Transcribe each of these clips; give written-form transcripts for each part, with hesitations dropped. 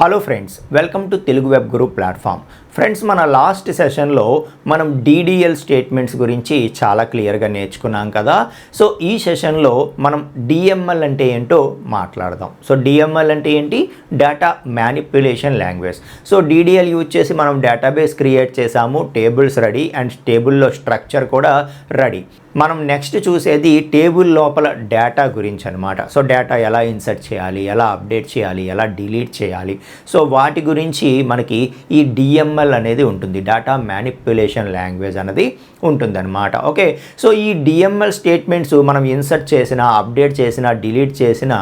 Hello friends, welcome to Telugu web Guru platform. Friends, మన last సెషన్లో మనం DDL స్టేట్మెంట్స్ గురించి చాలా క్లియర్గా నేర్చుకున్నాం కదా. సో ఈ సెషన్లో మనం DML అంటే ఏంటో మాట్లాడదాం. సో DML అంటే ఏంటి? Data manipulation language. So DDL use చేసి మనం డేటాబేస్ క్రియేట్ చేసాము, టేబుల్స్ రెడీ అండ్ టేబుల్లో స్ట్రక్చర్ కూడా రెడీ. మనం నెక్స్ట్ చూసేది టేబుల్ లోపల డేటా గురించి అనమాట. సో డేటా ఎలా ఇన్సర్ట్ చేయాలి, ఎలా అప్డేట్ చేయాలి, ఎలా డిలీట్ చేయాలి, సో వాటి గురించి మనకి ఈ DML అనేది ఉంటుంది, డేటా మ్యానిపులేషన్ లాంగ్వేజ్ అనేది ఉంటుందన్నమాట. ఓకే, సో ఈ DML స్టేట్మెంట్స్ మనం ఇన్సర్ట్ చేసిన, అప్డేట్ చేసిన, డిలీట్ చేసిన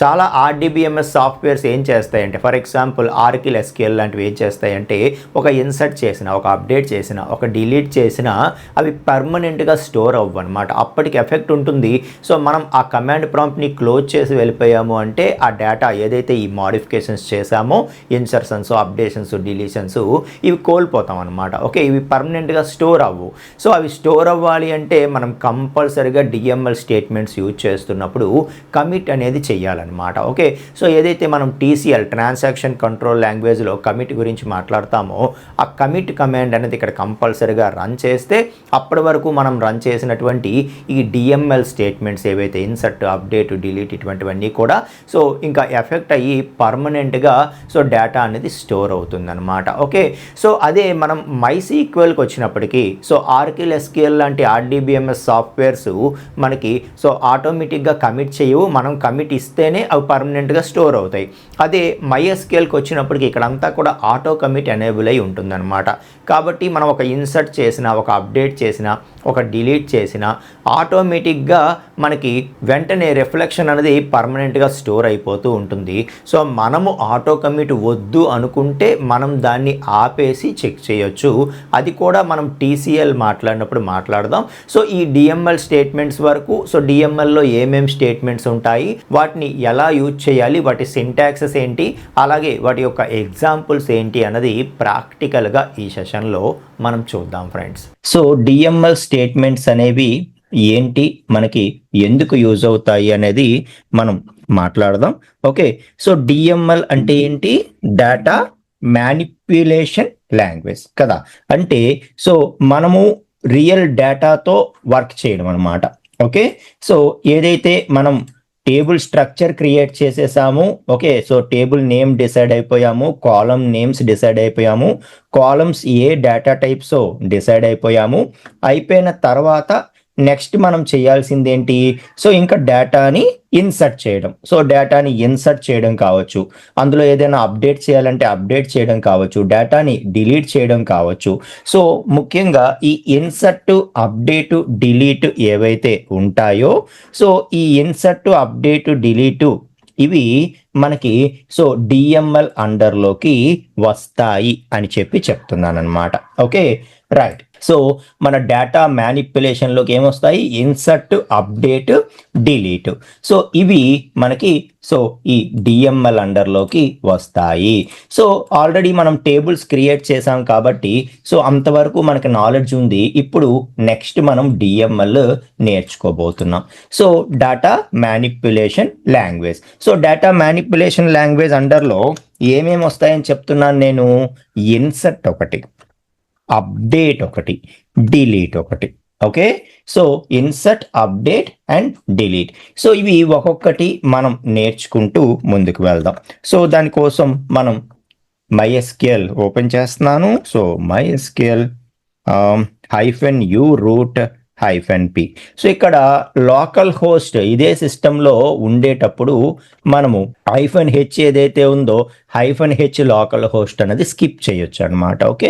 చాలా RDBMS సాఫ్ట్వేర్స్ ఏం చేస్తాయంటే, ఫర్ ఎగ్జాంపుల్ ఆర్కిల్ SQL లాంటివి ఏం చేస్తాయంటే, ఒక ఇన్సర్ట్ చేసిన, ఒక అప్డేట్ చేసిన, ఒక డిలీట్ చేసిన అవి పర్మనెంట్గా స్టోర్ అవ్వనమాట. అప్పటికి ఎఫెక్ట్ ఉంటుంది. సో మనం ఆ కమాండ్ ప్రాంప్ట్ని క్లోజ్ చేసి వెళ్ళిపోయాము అంటే ఆ డేటా ఏదైతే ఈ మాడిఫికేషన్స్ చేసామో, ఇన్సర్షన్స్, అప్డేషన్స్, డిలీషన్స్, ఇవి కోల్పోతాం అనమాట. ఓకే, ఇవి పర్మనెంట్గా స్టోర్ అవ్వు. సో అవి స్టోర్ అవ్వాలి అంటే మనం కంపల్సరీగా DML స్టేట్మెంట్స్ యూజ్ చేస్తున్నప్పుడు కమిట్ అనేది చెయ్యాలన్నమాట. ఓకే, సో ఏదైతే మనం TCL ట్రాన్సాక్షన్ కంట్రోల్ లాంగ్వేజ్లో కమిట్ గురించి మాట్లాడతామో, ఆ కమిట్ కమాండ్ అనేది ఇక్కడ కంపల్సరీగా రన్ చేస్తే అప్పటి వరకు మనం రన్ చేసినటువంటి ఈ DML స్టేట్మెంట్స్ ఏవైతే ఇన్సర్ట్, అప్డేట్, డిలీట్ ఇటువంటివన్నీ కూడా సో ఇంకా ఎఫెక్ట్ అయ్యి పర్మనెంట్గా సో డేటా అనేది స్టోర్ అవుతుందన్నమాట. ఓకే, సో అదే మనం MySQLకి వచ్చినప్పటికీ సో ఆర్కిల్ SQL లాంటి RDBMS సాఫ్ట్వేర్స్ మనకి సో ఆటోమేటిక్గా కమిట్ చేయవు, మనం కమిట్ ఇస్తేనే అవి పర్మనెంట్గా స్టోర్ అవుతాయి. అదే MySQLకి వచ్చినప్పటికీ ఇక్కడంతా కూడా ఆటో కమిట్ ఎనేబుల్ అయి ఉంటుందన్నమాట. కాబట్టి మనం ఒక ఇన్సర్ట్ చేసిన, ఒక అప్డేట్ చేసిన, ఒక డిలీట్ చేసిన ఆటోమేటిక్గా మనకి వెంటనే రిఫ్లెక్షన్ అనేది పర్మనెంట్గా స్టోర్ అయిపోతూ ఉంటుంది. సో మనము ఆటో కమిట్ వద్దు అనుకుంటే మనం దాన్ని ఆపేసి చెక్ చేయొచ్చు. అది కూడా మనం TCL మాట్లాడినప్పుడు మాట్లాడదాం. సో ఈ DML స్టేట్మెంట్స్ వరకు, సో DMLలో ఏమేం స్టేట్మెంట్స్ ఉంటాయి, వాటిని ఎలా యూజ్ చేయాలి, వాటి సింటాక్సెస్ ఏంటి, అలాగే వాటి యొక్క ఎగ్జాంపుల్స్ ఏంటి అన్నది ప్రాక్టికల్గా ఈ సెషన్లో మనం చూద్దాం ఫ్రెండ్స్. సో DML స్టేట్మెంట్స్ అనేవి ఏంటి, మనకి ఎందుకు యూజ్ అవుతాయి అనేది మనం మాట్లాడదాం. ఓకే, సో DML అంటే ఏంటి? డేటా మ్యానిపులేషన్ లాంగ్వేజ్ కదా. అంటే సో మనము రియల్ డేటాతో వర్క్ చేయడం అనమాట. ఓకే, సో ఏదైతే మనం టేబుల్ స్ట్రక్చర్ క్రియేట్ చేసేసాము. Okay, so table name decide అయిపోయాము, కాలమ్ నేమ్స్ డిసైడ్ అయిపోయాము, కాలమ్స్ ఏ డేటా టైప్స్ డిసైడ్ అయిపోయాము. అయిపోయిన తర్వాత నెక్స్ట్ మనం చేయాల్సింది ఏంటి? సో ఇంకా డేటాని ఇన్సర్ట్ చేయడం. సో డేటాని ఇన్సర్ట్ చేయడం కావచ్చు, అందులో ఏదైనా అప్డేట్ చేయాలంటే అప్డేట్ చేయడం కావచ్చు, డేటాని డిలీట్ చేయడం కావచ్చు. సో ముఖ్యంగా ఈ ఇన్సర్ట్, అప్డేట్, డిలీట్ ఏవైతే ఉంటాయో, సో ఈ ఇన్సర్ట్, అప్డేట్, డిలీట్ ఇవి మనకి సో DML అండర్లోకి వస్తాయి అని చెప్తున్నాను అనమాట. Okay, right. సో మన డేటా మ్యానిపులేషన్లోకి ఏమొస్తాయి? Insert, update, delete. సో ఇవి మనకి సో ఈ DML అండర్లోకి వస్తాయి. సో ఆల్రెడీ మనం టేబుల్స్ క్రియేట్ చేసాం కాబట్టి సో అంతవరకు మనకి నాలెడ్జ్ ఉంది. ఇప్పుడు నెక్స్ట్ మనం DML నేర్చుకోబోతున్నాం. So data manipulation language. So data manipulation language అండర్లో ఏమేమి వస్తాయని చెప్తున్నాను నేను? ఇన్సర్ట్ ఒకటి, అప్డేట్ ఒకటి, డిలీట్ ఒకటి. Okay, so insert, update and delete. So ఇవి ఒక్కొక్కటి మనం నేర్చుకుంటూ ముందుకు వెళ్దాం. సో దానికోసం మనం MySQL ఓపెన్ చేస్తున్నాను. So MySQL -u root -p. So ఇక్కడ లోకల్ హోస్ట్ ఇదే సిస్టంలో ఉండేటప్పుడు మనము -h ఏదైతే ఉందో -h లోకల్ హోస్ట్ అనేది స్కిప్ చేయొచ్చు అనమాట. ఓకే,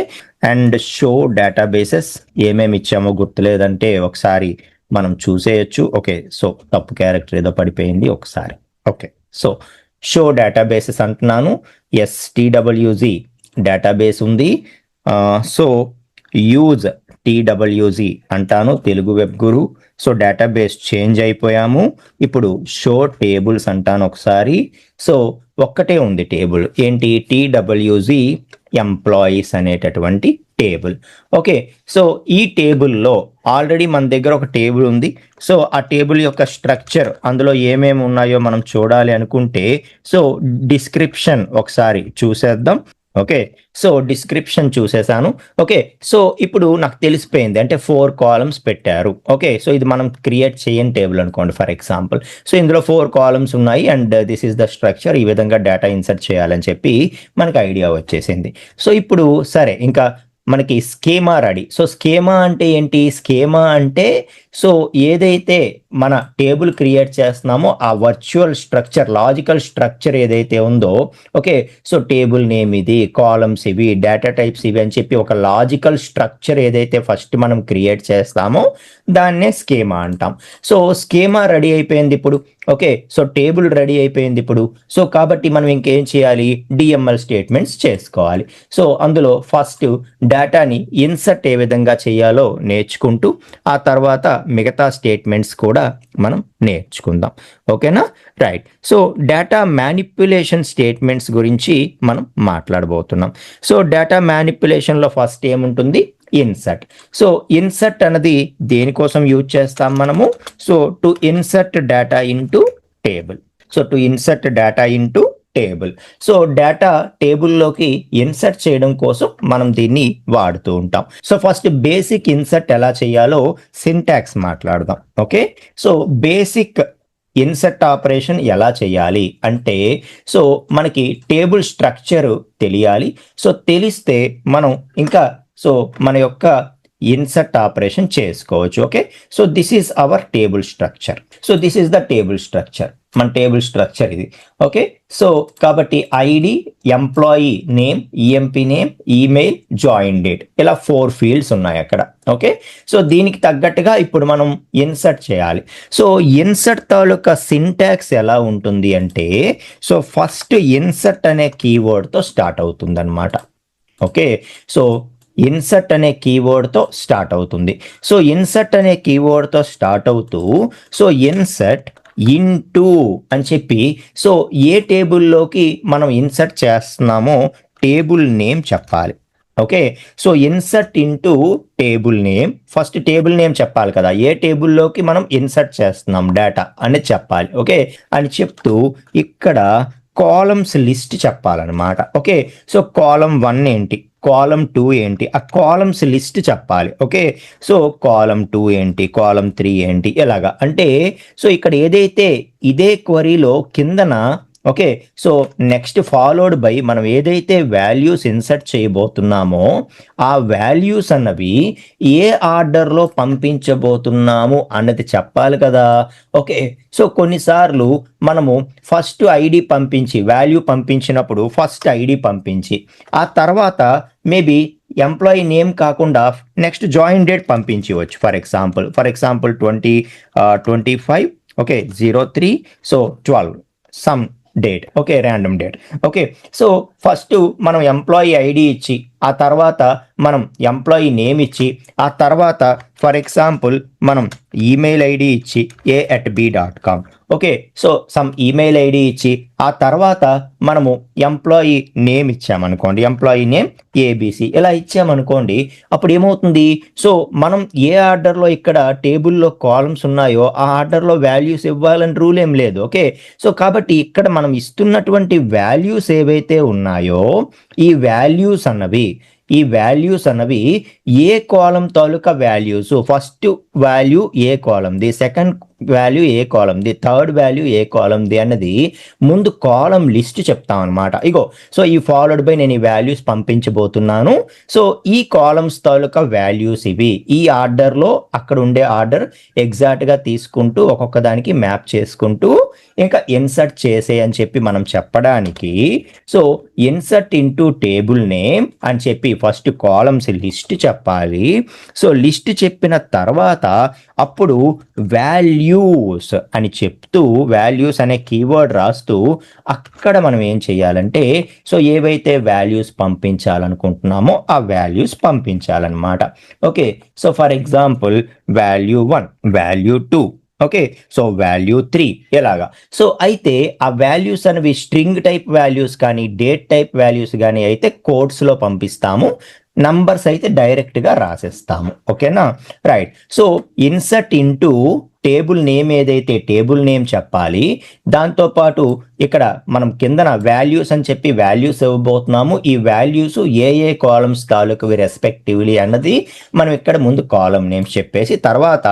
అండ్ షో డేటాబేసెస్ ఏమేమి ఇచ్చామో గుర్తులేదంటే ఒకసారి మనం చూసేయచ్చు. ఓకే, సో తప్పు క్యారెక్టర్ ఏదో పడిపోయింది ఒకసారి. ఓకే, సో షో డేటాబేసెస్ అంటున్నాను. STWZ డేటాబేస్ ఉంది. సో యూజ్ TWZ అంటాను, తెలుగు వెబ్ గురు. సో డేటాబేస్ చేంజ్ అయిపోయాము. ఇప్పుడు షో టేబుల్స్ అంటాను ఒకసారి. సో ఒక్కటే ఉంది టేబుల్, ఏంటి? TWZ ఎంప్లాయీస్ అనేటటువంటి టేబుల్. ఓకే, సో ఈ టేబుల్లో ఆల్రెడీ మన దగ్గర ఒక టేబుల్ ఉంది. సో ఆ టేబుల్ యొక్క స్ట్రక్చర్, అందులో ఏమేమి ఉన్నాయో మనం చూడాలి అనుకుంటే, సో డిస్క్రిప్షన్ ఒకసారి చూసేద్దాం. ఓకే, సో డిస్క్రిప్షన్ చూసేసాను. ఓకే, సో ఇప్పుడు నాకు తెలిసిపోయింది, అంటే 4 కాలమ్స్ పెట్టారు. ఓకే, సో ఇది మనం క్రియేట్ చేయని టేబుల్ అనుకోండి ఫర్ ఎగ్జాంపుల్. సో ఇందులో 4 కాలమ్స్ ఉన్నాయి and this is the structure. ఈ విధంగా డేటా ఇన్సర్ట్ చేయాలని చెప్పి మనకు ఐడియా వచ్చేసింది. సో ఇప్పుడు సరే, ఇంకా మనకి స్కీమా రెడీ. సో స్కీమా అంటే ఏంటి? స్కీమా అంటే సో ఏదైతే మన టేబుల్ క్రియేట్ చేస్తున్నామో ఆ వర్చువల్ స్ట్రక్చర్, లాజికల్ స్ట్రక్చర్ ఏదైతే ఉందో, ఓకే, సో టేబుల్ నేమ్ ఇది, కాలమ్స్ ఇవి, డేటా టైప్స్ ఇవి అని చెప్పి ఒక లాజికల్ స్ట్రక్చర్ ఏదైతే ఫస్ట్ మనం క్రియేట్ చేస్తామో దాన్నే స్కీమా అంటాం. సో స్కీమా రెడీ అయిపోయింది ఇప్పుడు. ఓకే, సో టేబుల్ రెడీ అయిపోయింది ఇప్పుడు. సో కాబట్టి మనం ఇంకేం చేయాలి? డిఎంఎల్ స్టేట్మెంట్స్ చేసుకోవాలి. సో అందులో ఫస్ట్ డేటాని ఇన్సర్ట్ ఏ విధంగా చేయాలో నేర్చుకుంటూ ఆ తర్వాత మిగతా స్టేట్మెంట్స్ కూడా మనం నేర్చుకుందాం. ఓకేనా? Right. So data manipulation statements గురించి మనం మాట్లాడబోతున్నాం. సో డేటా మ్యానిపులేషన్లో ఫస్ట్ ఏముంటుంది? ఇన్సర్ట్. సో ఇన్సర్ట్ అన్నది దేనికోసం యూజ్ చేస్తాం మనము? So to insert data into table. So to insert data into table. So data టేబుల్లోకి ఇన్సర్ట్ చేయడం కోసం మనం దీన్ని వాడుతూ ఉంటాం. సో ఫస్ట్ బేసిక్ ఇన్సర్ట్ ఎలా చేయాలో సింటాక్స్ మాట్లాడదాం. Okay, so basic insert operation ఎలా చేయాలి అంటే, సో మనకి టేబుల్ స్ట్రక్చర్ తెలియాలి. సో తెలిస్తే మనం ఇంకా సో మన యొక్క ఇన్సర్ట్ ఆపరేషన్ చేసుకోవచ్చు. Okay, so this is our table structure. So this is the table structure. మన టేబుల్ స్ట్రక్చర్ ఇది. ఓకే, సో కాబట్టి ID, employee name, EMP name, email, join date, ఇలా 4 ఫీల్డ్స్ ఉన్నాయి అక్కడ. ఓకే, సో దీనికి తగ్గట్టుగా ఇప్పుడు మనం ఇన్సర్ట్ చేయాలి. సో ఇన్సర్ట్ తాలూకా సింటాక్స్ ఎలా ఉంటుంది అంటే, సో ఫస్ట్ ఇన్సర్ట్ అనే కీవర్డ్తో స్టార్ట్ అవుతుంది అనమాట. ఓకే, సో ఇన్సర్ట్ అనే కీవర్డ్తో స్టార్ట్ అవుతుంది. సో ఇన్సర్ట్ అనే కీవర్డ్తో స్టార్ట్ అవుతూ సో ఇన్సర్ట్ ఇంటూ అని చెప్పి సో ఏ టేబుల్లోకి మనం ఇన్సర్ట్ చేస్తున్నామో టేబుల్ నేమ్ చెప్పాలి. Okay, so insert into table name, first table name చెప్పాలి కదా, ఏ టేబుల్లోకి మనం ఇన్సర్ట్ చేస్తున్నాం డేటా అనేది చెప్పాలి. ఓకే అని చెప్తూ ఇక్కడ కాలమ్స్ లిస్ట్ చెప్పాలన్నమాట. ఓకే, సో కాలమ్ 1 ఏంటి, కాలమ్ 2 ఏంటి, ఆ కాలమ్స్ లిస్ట్ చెప్పాలి. ఓకే, సో కాలమ్ 2 ఏంటి, కాలమ్ 3 ఏంటి, ఎలాగా అంటే సో ఇక్కడ ఏదైతే ఇదే క్వరీలో కిందన okay, so next followed by మనం ఏదైతే వాల్యూస్ ఇన్సర్ట్ చేయబోతున్నామో ఆ వాల్యూస్ అన్నవి ఏ ఆర్డర్లో పంపించబోతున్నాము అన్నది చెప్పాలి కదా. ఓకే, సో కొన్నిసార్లు మనము ఫస్ట్ ఐడి పంపించి వాల్యూ పంపించినప్పుడు ఫస్ట్ ఐడి పంపించి ఆ తర్వాత మేబీ ఎంప్లాయీ నేమ్ కాకుండా నెక్స్ట్ జాయిన్ డేట్ పంపించవచ్చు. For example 2025 okay 03 so 12 some date. Okay, random date. Okay, so first మనం ఎంప్లాయీ ఐడి ఇచ్చి ఆ తర్వాత మనం ఎంప్లాయీ నేమ్ ఇచ్చి ఆ తర్వాత ఫర్ ఎగ్జాంపుల్ మనం ఈమెయిల్ ఐడి ఇచ్చి a@b.com. Okay, so some email ID ఇచ్చి ఆ తర్వాత మనము employee name ఇచ్చామనుకోండి, employee name ABC ఇలా ఇచ్చామనుకోండి, అప్పుడు ఏమవుతుంది? సో మనం ఏ ఆర్డర్లో ఇక్కడ టేబుల్లో కాలమ్స్ ఉన్నాయో ఆ ఆర్డర్లో వాల్యూస్ ఇవ్వాలని రూల్ ఏం లేదు. ఓకే, సో కాబట్టి ఇక్కడ మనం ఇస్తున్నటువంటి వాల్యూస్ ఏవైతే ఉన్నాయో ఈ వాల్యూస్ అన్నవి ఏ కాలం తాలూకా వాల్యూస్, ఫస్ట్ వాల్యూ ఏ కాలంది, సెకండ్ వాల్యూ ఏ కాలంది, థర్డ్ వాల్యూ ఏ కాలంది అన్నది ముందు కాలం లిస్ట్ చెప్తాం అనమాట. ఇగో సో ఈ ఫాలోడ్ బై నేను ఈ వాల్యూస్ పంపించబోతున్నాను. సో ఈ కాలమ్స్ తాలూకా వాల్యూస్ ఇవి, ఈ ఆర్డర్లో అక్కడ ఉండే ఆర్డర్ ఎగ్జాక్ట్గా తీసుకుంటూ ఒక్కొక్క దానికి మ్యాప్ చేసుకుంటూ ఇంకా ఇన్సర్ట్ చేసే అని చెప్పి మనం చెప్పడానికి so insert into table name అని చెప్పి ఫస్ట్ కాలమ్స్ లిస్ట్ చెప్పాలి. సో లిస్ట్ చెప్పిన తర్వాత అప్పుడు వాల్యూస్ అని చెప్తూ వాల్యూస్ అనే కీవర్డ్ రాస్తూ అక్కడ మనం ఏం చేయాలంటే సో ఏవైతే వాల్యూస్ పంపించాలనుకుంటున్నామో ఆ వాల్యూస్ పంపించాలన్నమాట. Okay, so for example value 1, value 2 okay, so value 3 ఎలాగా. సో అయితే ఆ వాల్యూస్ అనేవి స్ట్రింగ్ టైప్ వాల్యూస్ కానీ డేట్ టైప్ వాల్యూస్ కానీ అయితే కోడ్స్లో పంపిస్తాము. నంబర్స్ అయితే డైరెక్ట్గా రాసేస్తాము. ఓకేనా, right. So insert into table name ఏదైతే టేబుల్ నేమ్ చెప్పాలి, దాంతోపాటు ఇక్కడ మనం కిందన వాల్యూస్ అని చెప్పి వాల్యూస్ ఇవ్వబోతున్నాము. ఈ వాల్యూస్ ఏ కాలమ్స్ తాలూకు రెస్పెక్టివ్లీ అన్నది మనం ఇక్కడ ముందు కాలమ్ నేమ్స్ చెప్పేసి తర్వాత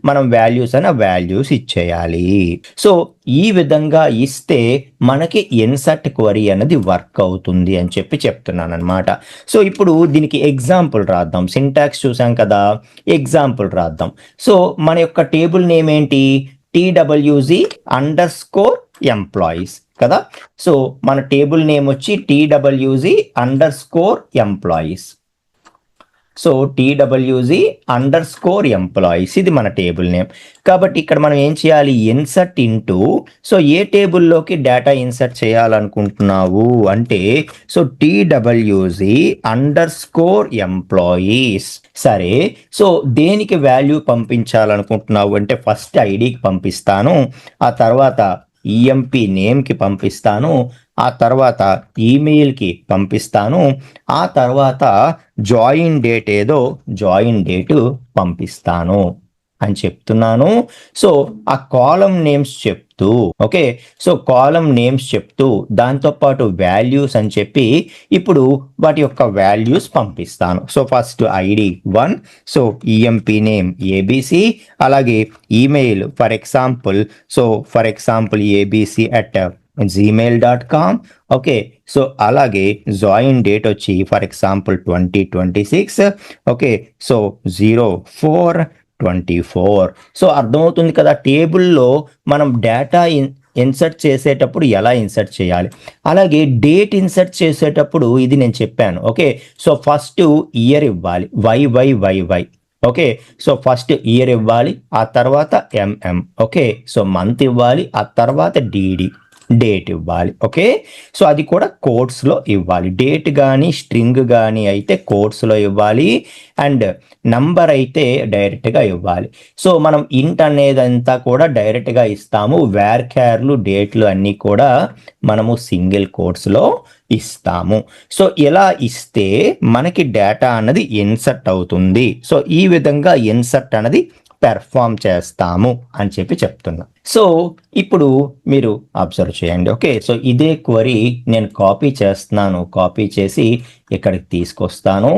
మనం వాల్యూస్ అన్న వాల్యూస్ ఇచ్చేయాలి. సో ఈ విధంగా ఇస్తే మనకి ఇన్సర్ట్ క్వరీ అనేది వర్క్ అవుతుంది అని చెప్పి చెప్తున్నాను అనమాట. సో ఇప్పుడు దీనికి ఎగ్జాంపుల్ రాద్దాం. సింటాక్స్ చూసాం కదా, ఎగ్జాంపుల్ రాద్దాం. సో మన యొక్క టేబుల్ నేమ్ ఏంటి, TWZ_employees కదా. సో మన టేబుల్ నేమ్ వచ్చి TWZ_employees. సో TWZ_employees ఇది మన టేబుల్ నేమ్. కాబట్టి ఇక్కడ మనం ఏం చేయాలి, ఇన్సర్ట్ ఇంటూ, సో ఏ టేబుల్లోకి డేటా ఇన్సర్ట్ చేయాలనుకుంటున్నావు అంటే సో TWZ_employees. సరే, సో దేనికి వాల్యూ పంపించాలనుకుంటున్నావు అంటే ఫస్ట్ ఐడికి పంపిస్తాను, ఆ తర్వాత ఈఎంపి నేమ్కి పంపిస్తాను, ఆ తర్వాత ఈమెయిల్కి పంపిస్తాను, ఆ తర్వాత జాయిన్ డేట్ ఏదో జాయిన్ డేటు పంపిస్తాను అని చెప్తున్నాను. సో ఆ కాలమ్ నేమ్స్ చెప్తూ, ఓకే, సో కాలమ్ నేమ్స్ చెప్తూ దాంతోపాటు వాల్యూస్ అని చెప్పి ఇప్పుడు వాటి యొక్క వాల్యూస్ పంపిస్తాను. So first ID 1, so EMP name ABC, అలాగే email for example abc@gmail.com. Okay, so అలాగే జాయిన్ డేట్ వచ్చి for example 2026. Okay, so 04/24. So అర్థమవుతుంది కదా, టేబుల్లో మనం డేటా ఇన్సర్ట్ చేసేటప్పుడు ఎలా ఇన్సర్ట్ చేయాలి, అలాగే డేట్ ఇన్సర్ట్ చేసేటప్పుడు ఇది నేను చెప్పాను. ఓకే, సో ఫస్ట్ ఇయర్ ఇవ్వాలి YYYY. Okay, so first year ఇవ్వాలి, ఆ తర్వాత MM. ఓకే, సో మంత్ ఇవ్వాలి, ఆ తర్వాత DD డేట్ ఇవ్వాలి. ఓకే, సో అది కూడా కోడ్స్లో ఇవ్వాలి. డేట్ కానీ స్ట్రింగ్ కానీ అయితే కోడ్స్లో ఇవ్వాలి, అండ్ నంబర్ అయితే డైరెక్ట్గా ఇవ్వాలి. సో మనం ఇంట్ అనేదంతా కూడా డైరెక్ట్గా ఇస్తాము, వేర్క్యార్లు డేట్లు అన్నీ కూడా మనము సింగిల్ కోడ్స్లో ఇస్తాము. సో ఇలా ఇస్తే మనకి డేటా అన్నది ఇన్సర్ట్ అవుతుంది. సో ఈ విధంగా ఇన్సర్ట్ అనేది పెర్ఫామ్ చేస్తాము అని చెప్పి చెప్తున్నా. సో ఇప్పుడు మీరు అబ్జర్వ్ చేయండి. ఓకే, సో ఇదే క్వరీ నేను కాపీ చేస్తున్నాను, కాపీ చేసి ఇక్కడికి తీసుకొస్తాను.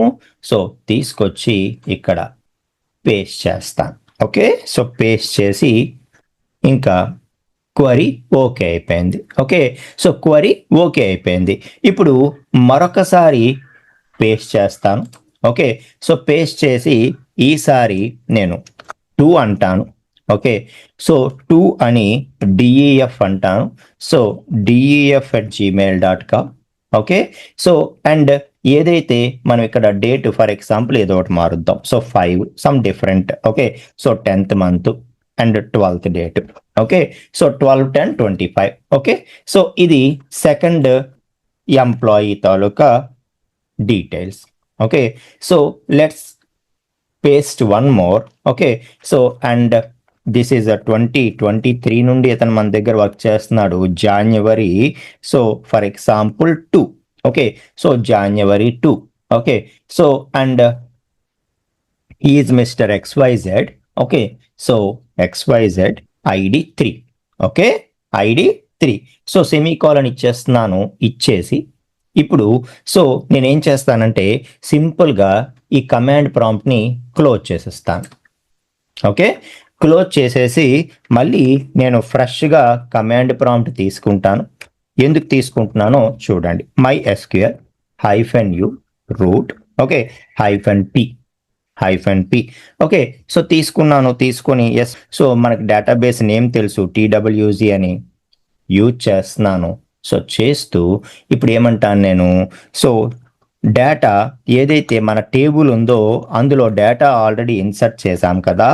సో తీసుకొచ్చి ఇక్కడ పేస్ట్ చేస్తాను. ఓకే, సో పేస్ట్ చేసి ఇంకా క్వరీ ఓకే అయిపోయింది. ఓకే, సో క్వరీ ఓకే అయిపోయింది. ఇప్పుడు మరొకసారి పేస్ట్ చేస్తాను. ఓకే, సో పేస్ట్ చేసి ఈసారి నేను 2 అంటాను. ఓకే, సో 2 అని DEF అంటాను. So DEF@gmail.com. Okay, so and ఏదైతే మనం ఇక్కడ డేట్ ఫర్ ఎగ్జాంపుల్ ఏదో ఒకటి మారుద్దాం. So 5 some different. Okay, so 10th month and 12th date. Okay, so 12/10/25. Okay, so ఇది సెకండ్ ఎంప్లాయీ తాలూకా details. Okay, so let's paste one more. Okay, so and this is 2023 నుండి అతను మన దగ్గర work చేస్తున్నాడు, January. So for example 2. Okay, so January 2. Okay, so and is mister XYZ. Okay, so XYZ ID 3. Okay, ID 3. So semicolon ఇచ్చేస్తున్నాను. ఇచ్చేసి ఇప్పుడు so నేనేం చేస్తానంటే సింపుల్గా ఈ కమాండ్ ప్రాంప్ట్ని క్లోజ్ చేసేస్తాను. ఓకే, క్లోజ్ చేసేసి మళ్ళీ నేను ఫ్రెష్గా కమాండ్ ప్రాంప్ట్ తీసుకుంటాను. ఎందుకు తీసుకుంటున్నానో చూడండి. MySQL -u root. Okay, -p. Okay, so తీసుకొని ఎస్, సో మనకి డేటాబేస్ నేమ్ తెలుసు TWZ అని యూజ్ చేస్తున్నాను. సో చేస్తూ ఇప్పుడు ఏమంటాను నేను, సో డేటా ఏదైతే మన టేబుల్ ఉందో అందులో డేటా ఆల్రెడీ ఇన్సర్ట్ చేశాం కదా,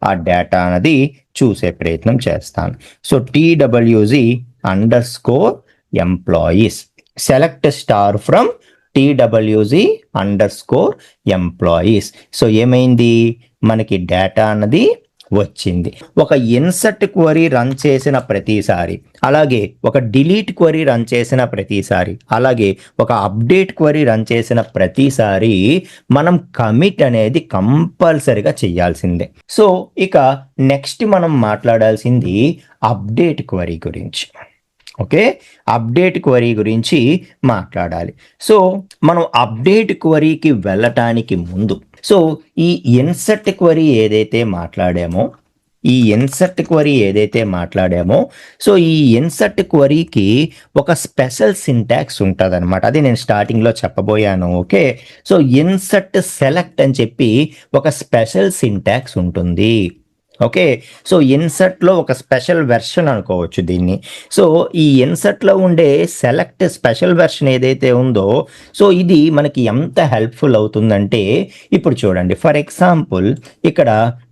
ఆ డేటా అనేది చూసే ప్రయత్నం చేస్తాను. So TWZ_employees select star from TWZ_employees. So ఏమైంది, మనకి డేటా అన్నది వచ్చింది. ఒక ఇన్సర్ట్ క్వరీ రన్ చేసిన ప్రతిసారి, అలాగే ఒక డిలీట్ క్వరీ రన్ చేసిన ప్రతిసారి, అలాగే ఒక అప్డేట్ క్వరీ రన్ చేసిన ప్రతిసారి మనం కమిట్ అనేది కంపల్సరిగా చేయాల్సిందే. సో ఇక నెక్స్ట్ మనం మాట్లాడాల్సింది అప్డేట్ క్వరీ గురించి. ఓకే, అప్డేట్ క్వరీ గురించి మాట్లాడాలి. సో మనం అప్డేట్ క్వరీకి వెళ్ళటానికి ముందు ఈ ఇన్సర్ట్ క్వరీ ఏదైతే మాట్లాడామో సో ఈ ఇన్సర్ట్ క్వరీకి ఒక స్పెషల్ సింటాక్స్ ఉంటుంది అనమాట. అది నేను స్టార్టింగ్లో చెప్పబోయాను. ఓకే, సో ఇన్సర్ట్ సెలెక్ట్ అని చెప్పి ఒక స్పెషల్ సింటాక్స్ ఉంటుంది. ఓకే, సో ఇన్సర్ట్లో ఒక స్పెషల్ వెర్షన్ అనుకోవచ్చు దీన్ని. సో ఈ ఇన్సర్ట్లో ఉండే సెలెక్ట్ స్పెషల్ వెర్షన్ ఏదైతే ఉందో సో ఇది మనకి ఎంత హెల్ప్ఫుల్ అవుతుందంటే, ఇప్పుడు చూడండి, ఫర్ ఎగ్జాంపుల్ ఇక్కడ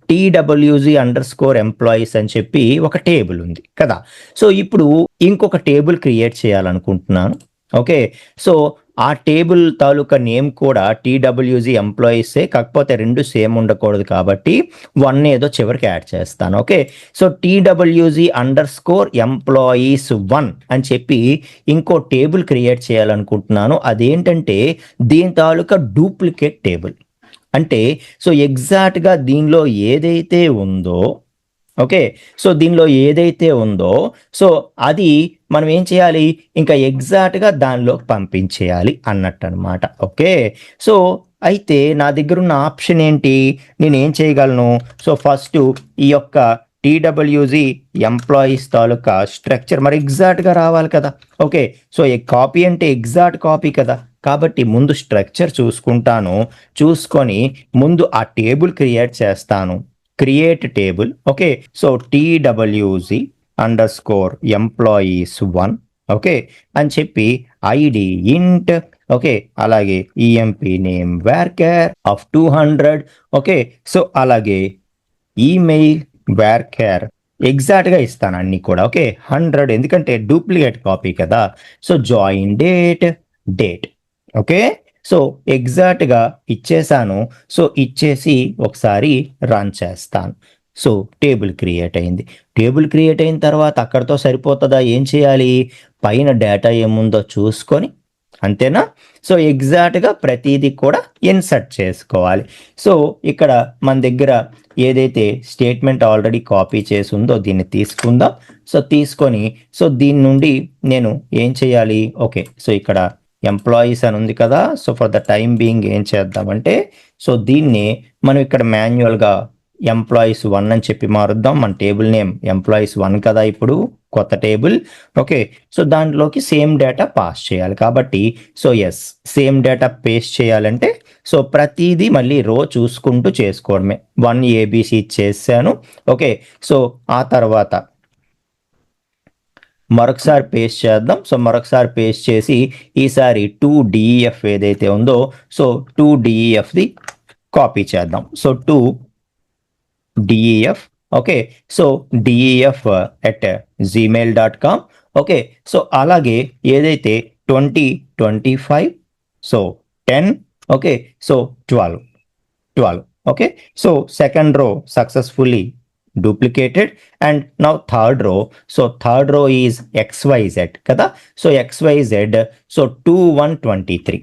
TWG_employees అని చెప్పి ఒక టేబుల్ ఉంది కదా. సో ఇప్పుడు ఇంకొక టేబుల్ క్రియేట్ చేయాలనుకుంటున్నాను. ఓకే, సో ఆ టేబుల్ తాలూకా నేమ్ కూడా TWG ఎంప్లాయీసే, కాకపోతే రెండు సేమ్ ఉండకూడదు కాబట్టి 1 ఏదో చివరికి యాడ్ చేస్తాను. ఓకే, సో TWG_employees1 అని చెప్పి ఇంకో టేబుల్ క్రియేట్ చేయాలనుకుంటున్నాను. అదేంటంటే దీని తాలూకా డూప్లికేట్ టేబుల్. అంటే సో ఎగ్జాక్ట్గా దీనిలో ఏదైతే ఉందో, ఓకే, సో దీనిలో ఏదైతే ఉందో సో అది మనం ఏం చేయాలి, ఇంకా ఎగ్జాక్ట్గా దానిలో పంపించేయాలి అన్నట్టు అనమాట. ఓకే, సో అయితే నా దగ్గర ఉన్న ఆప్షన్ ఏంటి, నేను ఏం చేయగలను, సో ఫస్ట్ ఈ యొక్క TWG ఎంప్లాయీస్ తాలూకా స్ట్రక్చర్ మరి ఎగ్జాక్ట్గా రావాలి కదా. ఓకే, సో ఈ కాపీ అంటే ఎగ్జాక్ట్ కాపీ కదా, కాబట్టి ముందు స్ట్రక్చర్ చూసుకొని ముందు ఆ టేబుల్ క్రియేట్ చేస్తాను. Create table. Okay, so TWG_employees1 okay అని చెప్పి ఐడి ఇంట్. ఓకే, అలాగే EMP name varchar of 200. Okay, so అలాగే ఈమెయిల్ varchar ఎగ్జాక్ట్గా ఇస్తాను అన్ని కూడా. ఓకే, 100 ఎందుకంటే డూప్లికేట్ కాపీ కదా. So join date. Okay, so ఎగ్జాక్ట్గా ఇచ్చేసాను. సో ఇచ్చేసి ఒకసారి రన్ చేస్తాను. సో టేబుల్ క్రియేట్ అయింది. టేబుల్ క్రియేట్ అయిన తర్వాత అక్కడితో సరిపోతుందా, ఏం చేయాలి, పైన డేటా ఏముందో చూసుకొని, అంతేనా. సో ఎగ్జాక్ట్గా ప్రతిదీ కూడా ఇన్సర్ట్ చేసుకోవాలి. సో ఇక్కడ మన దగ్గర ఏదైతే స్టేట్మెంట్ ఆల్రెడీ కాపీ చేసి ఉందో దీన్ని తీసుకుందాం. సో తీసుకొని సో దీని నుండి నేను ఏం చేయాలి, ఓకే, సో ఇక్కడ ఎంప్లాయీస్ అని ఉంది కదా. So for the time being ఏం చేద్దామంటే సో దీన్ని మనం ఇక్కడ మాన్యువల్గా employees1 అని చెప్పి మారుద్దాం. మన టేబుల్ నేమ్ employees1 కదా, ఇప్పుడు కొత్త టేబుల్. ఓకే, సో దాంట్లోకి సేమ్ డేటా పాస్ చేయాలి కాబట్టి so yes, same data paste చేయాలంటే సో ప్రతిదీ మళ్ళీ రో చూసుకుంటూ చేసుకోవడమే. 1 ABC చేశాను. ఓకే, సో ఆ తర్వాత మరొకసారి పేస్ట్ చేద్దాం. సో మరొకసారి పేస్ట్ చేసి ఈసారి 2DEF ఏదైతే ఉందో సో 2DEFది కాపీ చేద్దాం. So 2DEF. Okay, so DEF@gmail.com. Okay, so అలాగే ఏదైతే 2025 so 10. Okay, so 12. Okay, so second row successfully duplicated and now third row is XYZ kada. So XYZ, so 2123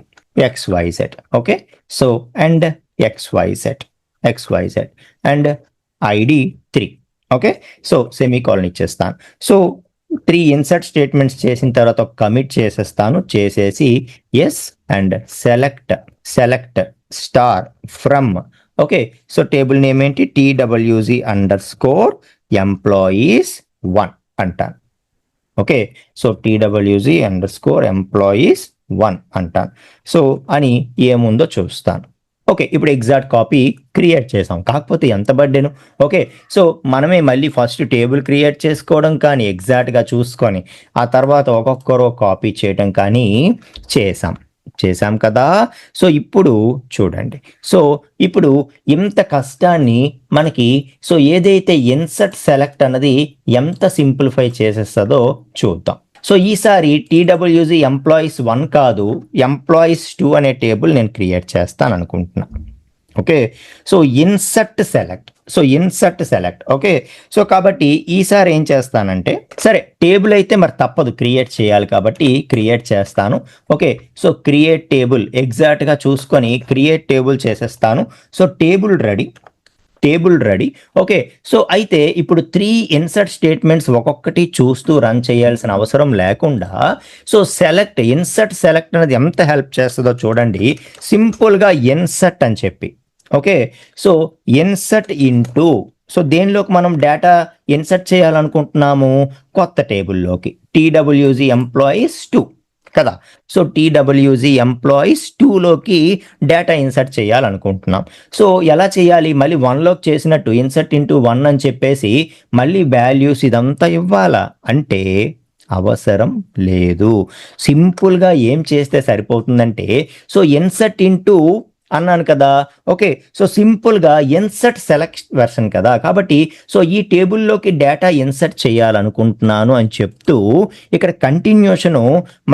XYZ. Okay, so and XYZ and ID 3. Okay, so semicolon ఇచ్చేస్తాను. So 3 insert statements చేసిన తర్వాత commit చేసేసి yes and select star from. Okay, so table name ఏంటి, TWG_employees1 అంటాను. Okay, so TWG_employees1 అంటాను. So అని ఏముందో చూస్తాను. ఓకే, ఇప్పుడు ఎగ్జాక్ట్ కాపీ క్రియేట్ చేసాం, కాకపోతే ఎంత బర్డెను. ఓకే, సో మనమే మళ్ళీ ఫస్ట్ టేబుల్ క్రియేట్ చేసుకోవడం కానీ ఎగ్జాక్ట్గా చూసుకొని ఆ తర్వాత ఒక్కొక్కరో కాపీ చేయడం కానీ చేసాం కదా. సో ఇప్పుడు చూడండి, సో ఇప్పుడు ఇంత కష్టాన్ని మనకి సో ఏదైతే ఇన్సర్ట్ సెలెక్ట్ అన్నది ఎంత సింప్లిఫై చేసేస్తుందో చూద్దాం. సో ఈసారి TWG employees1 కాదు, employees2 అనే టేబుల్ నేను క్రియేట్ చేస్తాను అనుకుంటున్నా. Okay, so insert select. So insert select. Okay, so కాబట్టి ఈసారి ఏం చేస్తానంటే, సరే టేబుల్ అయితే మరి తప్పదు క్రియేట్ చేయాలి కాబట్టి క్రియేట్ చేస్తాను. ఓకే, సో క్రియేట్ టేబుల్ ఎగ్జాక్ట్గా చూసుకొని క్రియేట్ టేబుల్ చేసేస్తాను. So table ready. Okay, so అయితే ఇప్పుడు 3 ఇన్సర్ట్ స్టేట్మెంట్స్ ఒక్కొక్కటి చూస్తూ రన్ చేయాల్సిన అవసరం లేకుండా, సో ఇన్సర్ట్ సెలెక్ట్ అనేది ఎంత హెల్ప్ చేస్తుందో చూడండి. సింపుల్గా ఇన్సర్ట్ అని చెప్పి, okay, so insert into, so దేనిలోకి మనం డేటా ఇన్సర్ట్ చేయాలనుకుంటున్నాము, కొత్త టేబుల్లోకి TWG ఎంప్లాయీస్ 2 కదా. సో TWG ఎంప్లాయీస్ 2లోకి డేటా ఇన్సర్ట్ చేయాలనుకుంటున్నాం. సో ఎలా చేయాలి, మళ్ళీ 1లోకి చేసినట్టు ఇన్సర్ట్ ఇంటూ 1 అని చెప్పేసి మళ్ళీ వాల్యూస్ ఇదంతా ఇవ్వాలా అంటే అవసరం లేదు. సింపుల్గా ఏం చేస్తే సరిపోతుందంటే, సో ఇన్సర్ట్ ఇంటూ అన్నాను కదా. ఓకే, సో సింపుల్గా ఇన్సర్ట్ సెలెక్ట్ వెర్షన్ కదా, కాబట్టి సో ఈ టేబుల్లోకి డేటా ఇన్సర్ట్ చేయాలనుకుంటున్నాను అని చెప్తూ ఇక్కడ కంటిన్యూషను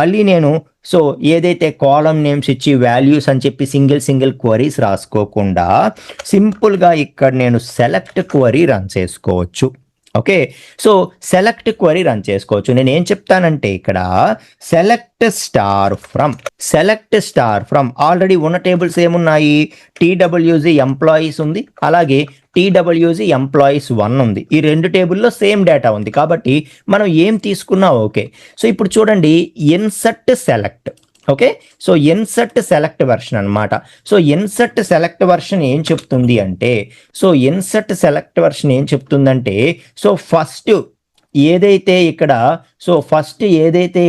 మళ్ళీ నేను సో ఏదైతే కాలమ్ నేమ్స్ ఇచ్చి వాల్యూస్ అని చెప్పి సింగిల్ క్వరీస్ రాసుకోకుండా సింపుల్గా ఇక్కడ నేను సెలెక్ట్ క్వరీ రన్ చేసుకోవచ్చు. Okay, so select query run చేసుకోవచ్చు. నేను ఏం చెప్తానంటే ఇక్కడ సెలెక్ట్ స్టార్ ఫ్రమ్ ఆల్రెడీ ఉన్న టేబుల్స్ ఏమున్నాయి, TWG ఎంప్లాయీస్ ఉంది, అలాగే TWG ఎంప్లాయీస్ 1 ఉంది. ఈ 2 టేబుల్లో సేమ్ డేటా ఉంది కాబట్టి మనం ఏం తీసుకున్నా ఓకే. సో ఇప్పుడు చూడండి insert select. Okay, so insert select version అనమాట. సో ఇన్సర్ట్ సెలెక్ట్ వెర్షన్ ఏం చెప్తుంది అంటే, సో ఫస్ట్ ఏదైతే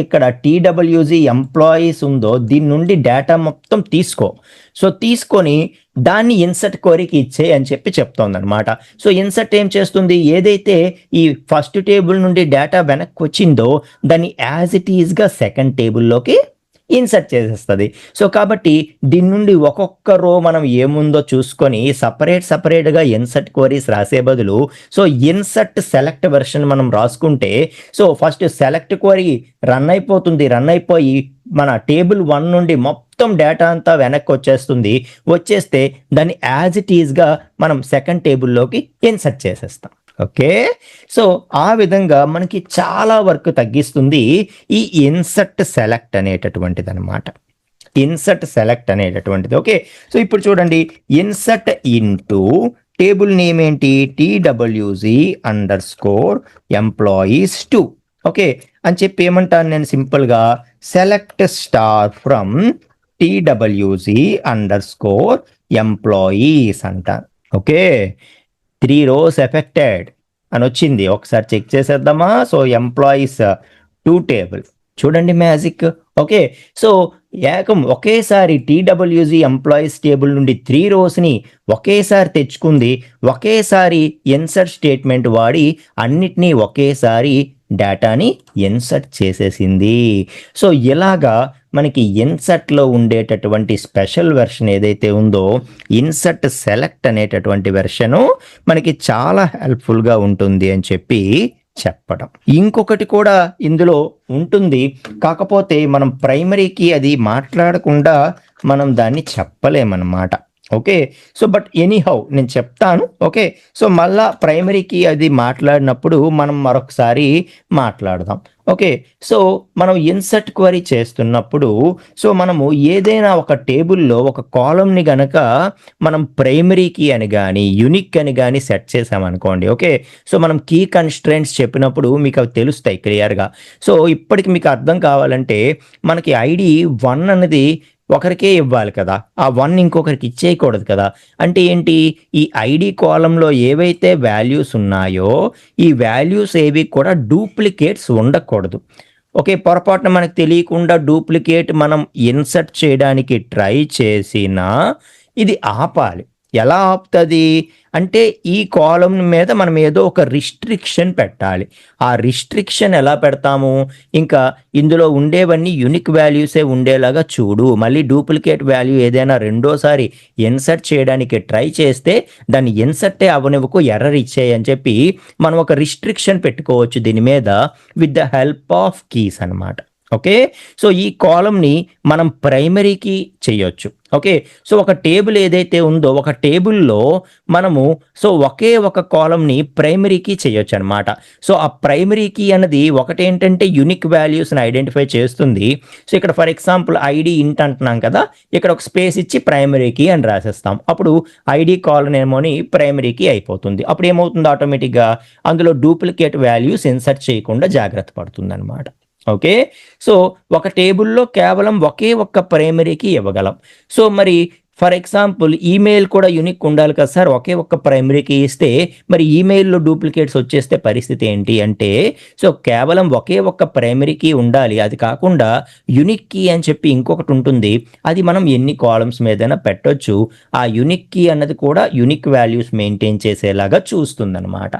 ఇక్కడ TWG ఎంప్లాయీస్ ఉందో దీని నుండి డేటా మొత్తం తీసుకొని దాన్ని ఇన్సర్ట్ క్వరీకి ఇచ్చే అని చెప్పి చెప్తోంది అనమాట. సో ఇన్సర్ట్ ఏం చేస్తుంది, ఏదైతే ఈ ఫస్ట్ టేబుల్ నుండి డేటా వెనక్కి వచ్చిందో దాన్ని యాజ్ ఇట్ ఈస్గా సెకండ్ టేబుల్లోకి ఇన్సర్ట్ చేసేస్తుంది. సో కాబట్టి దీని నుండి ఒక్కొక్క రో మనం ఏముందో చూసుకొని సపరేట్గా ఇన్సర్ట్ క్వరీస్ రాసే బదులు సో ఇన్సర్ట్ సెలెక్ట్ వెర్షన్ మనం రాసుకుంటే, so first select query run అయిపోయి మన టేబుల్ 1 నుండి మొత్తం డేటా అంతా వెనక్కి వచ్చేస్తే దాన్ని యాజ్ ఇట్ ఈస్గా మనం సెకండ్ టేబుల్లోకి ఇన్సర్ట్ చేసేస్తాం. ఓకే, సో ఆ విధంగా మనకి చాలా వర్క్ తగ్గిస్తుంది ఈ ఇన్సర్ట్ సెలెక్ట్ అనేటటువంటిది అనమాట. ఓకే, సో ఇప్పుడు చూడండి ఇన్సర్ట్ ఇంటూ టేబుల్ నేమ్ ఏంటి, TWG _employees 2. ఓకే అని చెప్పి ఏమంటాను నేను సింపుల్గా select star from TWG _employees అంటాను. ఓకే, 3 rows ఎఫెక్టెడ్ అని వచ్చింది. ఒకసారి చెక్ చేసేద్దామా. సో ఎంప్లాయీస్ 2 టేబుల్ చూడండి మ్యాజిక్. ఓకే, సో ఒకేసారి TWG ఎంప్లాయీస్ టేబుల్ నుండి 3 rows-ని ఒకేసారి తెచ్చుకుంది, ఒకేసారి ఇన్సర్ట్ స్టేట్మెంట్ వాడి అన్నిటినీ ఒకేసారి డేటాని ఇన్సర్ట్ చేసేసింది. సో ఇలాగా మనకి ఇన్సర్ట్లో ఉండేటటువంటి స్పెషల్ వెర్షన్ ఏదైతే ఉందో ఇన్సర్ట్ సెలెక్ట్ అనేటటువంటి వెర్షను మనకి చాలా హెల్ప్ఫుల్గా ఉంటుంది అని చెప్పడం. ఇంకొకటి కూడా ఇందులో ఉంటుంది, కాకపోతే మనం ప్రైమరీకి అది మాట్లాడకుండా మనం దాన్ని చెప్పలేమన్నమాట. ఓకే, సో బట్ ఎనీహౌ నేను చెప్తాను. ఓకే, సో మళ్ళా ప్రైమరీకి అది మాట్లాడినప్పుడు మనం మరొకసారి మాట్లాడదాం. ఓకే, సో మనం ఇన్సర్ట్ క్వరీ చేస్తున్నప్పుడు సో మనము ఏదైనా ఒక టేబుల్లో ఒక కాలమ్ని గనక మనం ప్రైమరీ కీ అని కానీ యూనిక్ అని కానీ సెట్ చేసామనుకోండి. ఓకే, సో మనం కీ కన్స్ట్రెంట్స్ చెప్పినప్పుడు మీకు అవి తెలుస్తాయి క్లియర్గా. సో ఇప్పటికి మీకు అర్థం కావాలంటే మనకి ID 1 అనేది ఒకరికే ఇవ్వాలి కదా, ఆ 1 ఇంకొకరికి ఇచ్చేయకూడదు కదా. అంటే ఏంటి, ఈ ID కాలంలో ఏవైతే వాల్యూస్ ఉన్నాయో ఈ వాల్యూస్ ఏవి కూడా డూప్లికేట్స్ ఉండకూడదు. ఓకే, పొరపాటున మనకు తెలియకుండా డూప్లికేట్ మనం ఇన్సర్ట్ చేయడానికి ట్రై చేసినా ఇది ఆపాలి. ఎలా ఆపుతుంది అంటే ఈ కాలం మీద మనం ఏదో ఒక రిస్ట్రిక్షన్ పెట్టాలి. ఆ రిస్ట్రిక్షన్ ఎలా పెడతాము, ఇంకా ఇందులో ఉండేవన్నీ యూనిక్ వాల్యూసే ఉండేలాగా చూడు, మళ్ళీ డూప్లికేట్ వాల్యూ ఏదైనా రెండోసారి ఇన్సర్ట్ చేయడానికి ట్రై చేస్తే దాన్ని ఇన్సర్టే అవనివ్వకు, ఎర్రర్ ఇచ్చేయని చెప్పి మనం ఒక రిస్ట్రిక్షన్ పెట్టుకోవచ్చు దీని మీద with the help of keys అనమాట. ఓకే. సో ఈ కాలమ్ని మనం ప్రైమరీకి చేయొచ్చు. ఓకే. సో ఒక టేబుల్ ఏదైతే ఉందో ఒక టేబుల్లో మనము సో ఒకే ఒక కాలమ్ని ప్రైమరీకి చేయొచ్చు అనమాట. సో ఆ ప్రైమరీకి అన్నది ఒకటేంటంటే యునిక్ వాల్యూస్ని ఐడెంటిఫై చేస్తుంది. సో ఇక్కడ ఫర్ ఎగ్జాంపుల్ ఐడి ఇంట్ అంటున్నాం కదా, ఇక్కడ ఒక స్పేస్ ఇచ్చి ప్రైమరీకి అని రాసేస్తాం. అప్పుడు ఐడి కాలన్ ఏమోని ప్రైమరీకి అయిపోతుంది. అప్పుడు ఏమవుతుంది, ఆటోమేటిక్గా అందులో డూప్లికేట్ వాల్యూస్ ఇన్సర్ట్ చేయకుండా జాగ్రత్త పడుతుంది అనమాట. ఓకే. సో ఒక టేబుల్లో కేవలం ఒకే ఒక్క ప్రైమరీకి ఇవ్వగలం. సో మరి ఫర్ ఎగ్జాంపుల్ ఈమెయిల్ కూడా యూనిక్ ఉండాలి కదా సార్, ఒకే ఒక్క ప్రైమరీకి ఇస్తే మరి ఈమెయిల్లో డూప్లికేట్స్ వచ్చేస్తే పరిస్థితి ఏంటి అంటే, సో కేవలం ఒకే ఒక్క ప్రైమరీకి ఉండాలి. అది కాకుండా యునిక్ కీ అని చెప్పి ఇంకొకటి ఉంటుంది. అది మనం ఎన్ని కాలమ్స్ మీదైనా పెట్టొచ్చు. ఆ యునిక్ కీ అన్నది కూడా యునిక్ వాల్యూస్ మెయింటైన్ చేసేలాగా చూస్తుందన్నమాట.